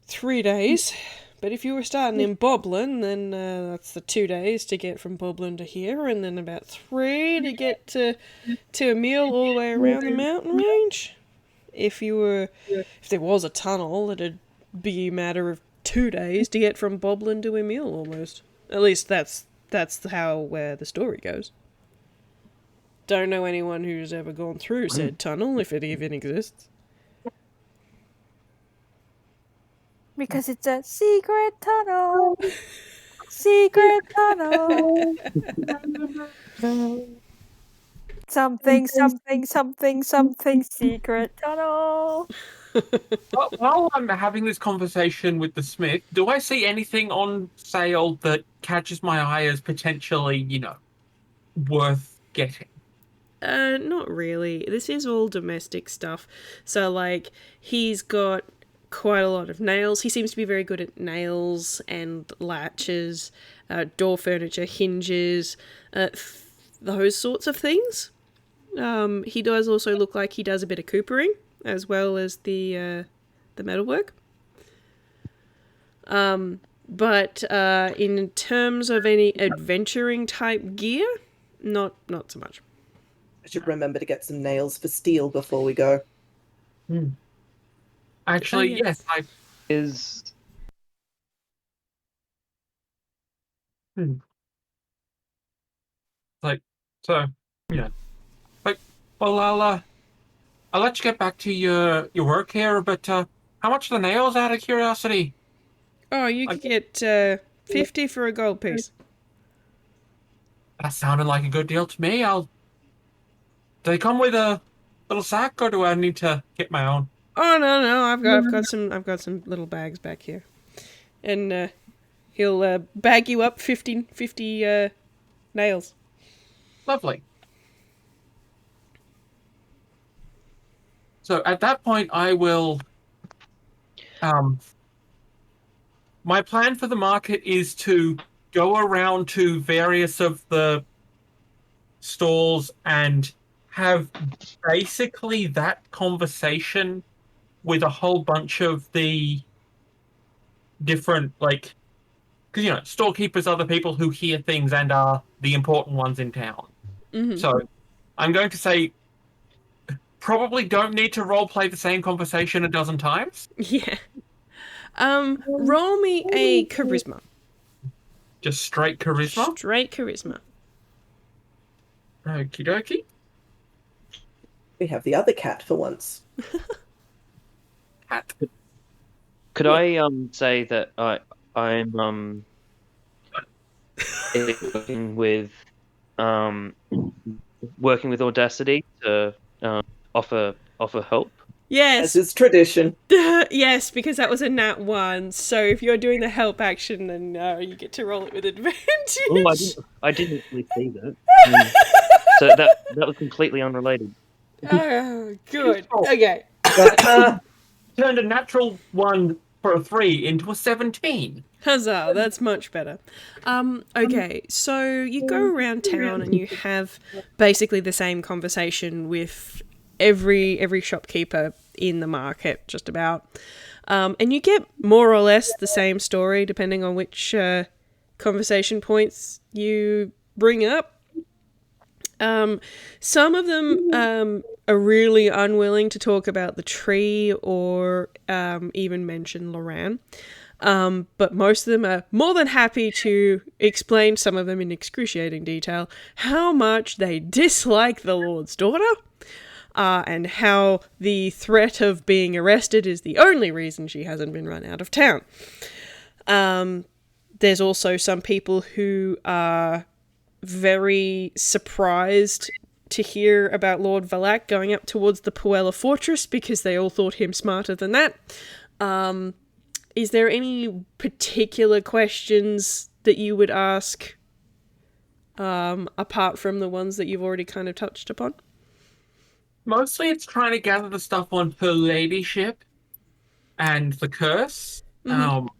3 days. But if you were starting in Boblin, then that's the 2 days to get from Boblin to here, and then about 3 to get to Emil all the way around the mountain range. If there was a tunnel, it'd be a matter of 2 days to get from Boblin to Emil almost. At least that's how the story goes. Don't know anyone who's ever gone through said tunnel, if it even exists. Because it's a secret tunnel. Secret tunnel. Something, something, something, something, secret tunnel. While I'm having this conversation with the smith, do I see anything on sale that catches my eye as potentially, worth getting? Not really. This is all domestic stuff. So, like, he's got quite a lot of nails. He seems to be very good at nails and latches, door furniture, hinges, those sorts of things. He does also look like he does a bit of coopering, as well as the metalwork. But in terms of any adventuring type gear, not so much. I should remember to get some nails for steel before we go. Actually, Oh, yes, I Is like so. Yeah, like well, I'll let you get back to your work here. But how much are the nails, out of curiosity? Oh, you could get 50 for a gold piece. That sounded like a good deal to me. Do they come with a little sack, or do I need to get my own? Oh no, I've got some little bags back here, and he'll bag you up 50 nails. Lovely. So at that point, I will. My plan for the market is to go around to various of the stalls and have basically that conversation with a whole bunch of the different, like, because storekeepers are the people who hear things and are the important ones in town. Mm-hmm. So I'm going to say probably don't need to role play the same conversation a dozen times. Yeah. Roll me a charisma. Just straight charisma. Straight charisma. Okie dokie. We have the other cat for once. Cat. could I say that I'm working with Audacity to offer help? Yes. As is tradition. Yes, because that was a nat 1. So if you're doing the help action, then you get to roll it with advantage. Oh, I didn't really see that. So that was completely unrelated. Oh, good. Okay. But, Turned a natural 1 for a 3 into a 17. Huzzah, that's much better. Okay, so you go around town and you have basically the same conversation with every shopkeeper in the market, just about. And you get more or less the same story, depending on which conversation points you bring up. Some of them are really unwilling to talk about the tree or even mention Loran. But most of them are more than happy to explain, some of them in excruciating detail, how much they dislike the Lord's daughter, and how the threat of being arrested is the only reason she hasn't been run out of town. There's also some people who are very surprised to hear about Lord Valak going up towards the Puella Fortress because they all thought him smarter than that. Is there any particular questions that you would ask, apart from the ones that you've already kind of touched upon? Mostly it's trying to gather the stuff on her ladyship and the curse. And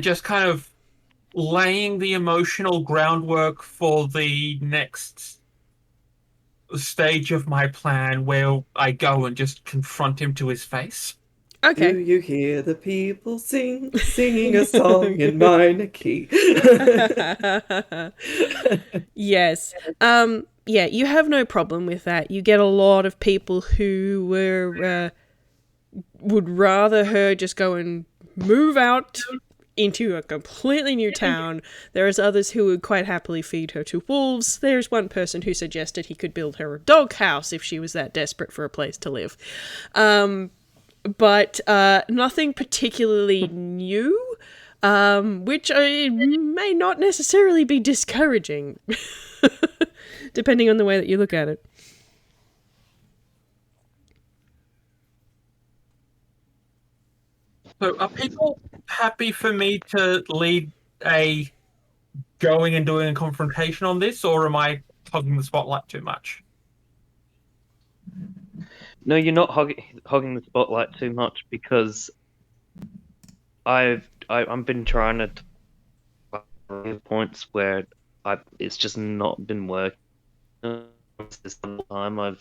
just kind of laying the emotional groundwork for the next stage of my plan where I go and just confront him to his face. Okay. Do you hear the people singing a song in minor key? Yes. Yeah, you have no problem with that. You get a lot of people who would rather her just go and move out into a completely new town. There's others who would quite happily feed her to wolves. There's one person who suggested he could build her a doghouse if she was that desperate for a place to live. But nothing particularly new, which may not necessarily be discouraging, depending on the way that you look at it. So are people happy for me to lead a going and doing a confrontation on this, or am I hogging the spotlight too much? No, you're not hogging the spotlight too much, because I've been trying to points where it's just not been working. This time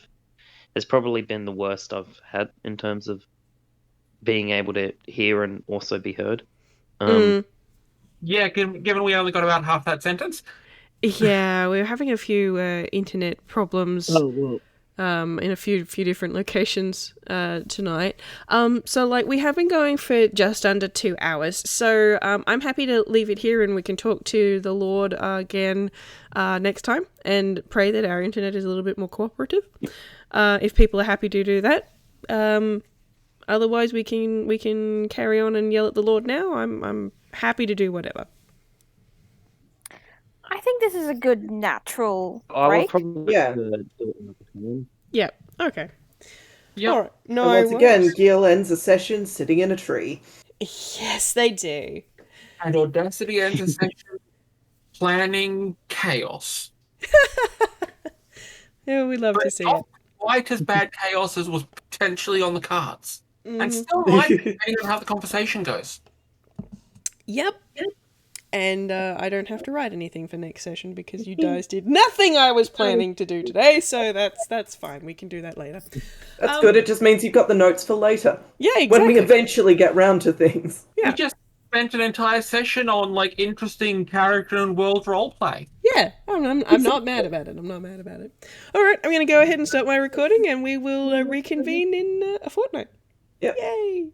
it's probably been the worst I've had in terms of being able to hear and also be heard. Yeah, given we only got about half that sentence. Yeah, we're having a few internet problems. In a few different locations tonight. So like we have been going for just under 2 hours. So I'm happy to leave it here and we can talk to the Lord again next time and pray that our internet is a little bit more cooperative. If people are happy to do that. Otherwise we can carry on and yell at the Lord now. I'm happy to do whatever. I think this is a good natural I break. would probably do it another time. Yeah. Okay. Yep. All right. No. And once again, Gil ends a session sitting in a tree. Yes, they do. And Audacity ends a session planning chaos. Yeah, we love to see it. Quite as bad chaos as was potentially on the cards. And still might, depending on how the conversation goes. Yep. And I don't have to write anything for next session because you guys did nothing I was planning to do today, so that's fine. We can do that later. That's good. It just means you've got the notes for later. Yeah, exactly. When we eventually get round to things. Yeah. We just spent an entire session on like interesting character and world roleplay. Yeah, I'm not mad about it. I'm not mad about it. All right, I'm going to go ahead and start my recording, and we will reconvene in a fortnight. Yep. Yay!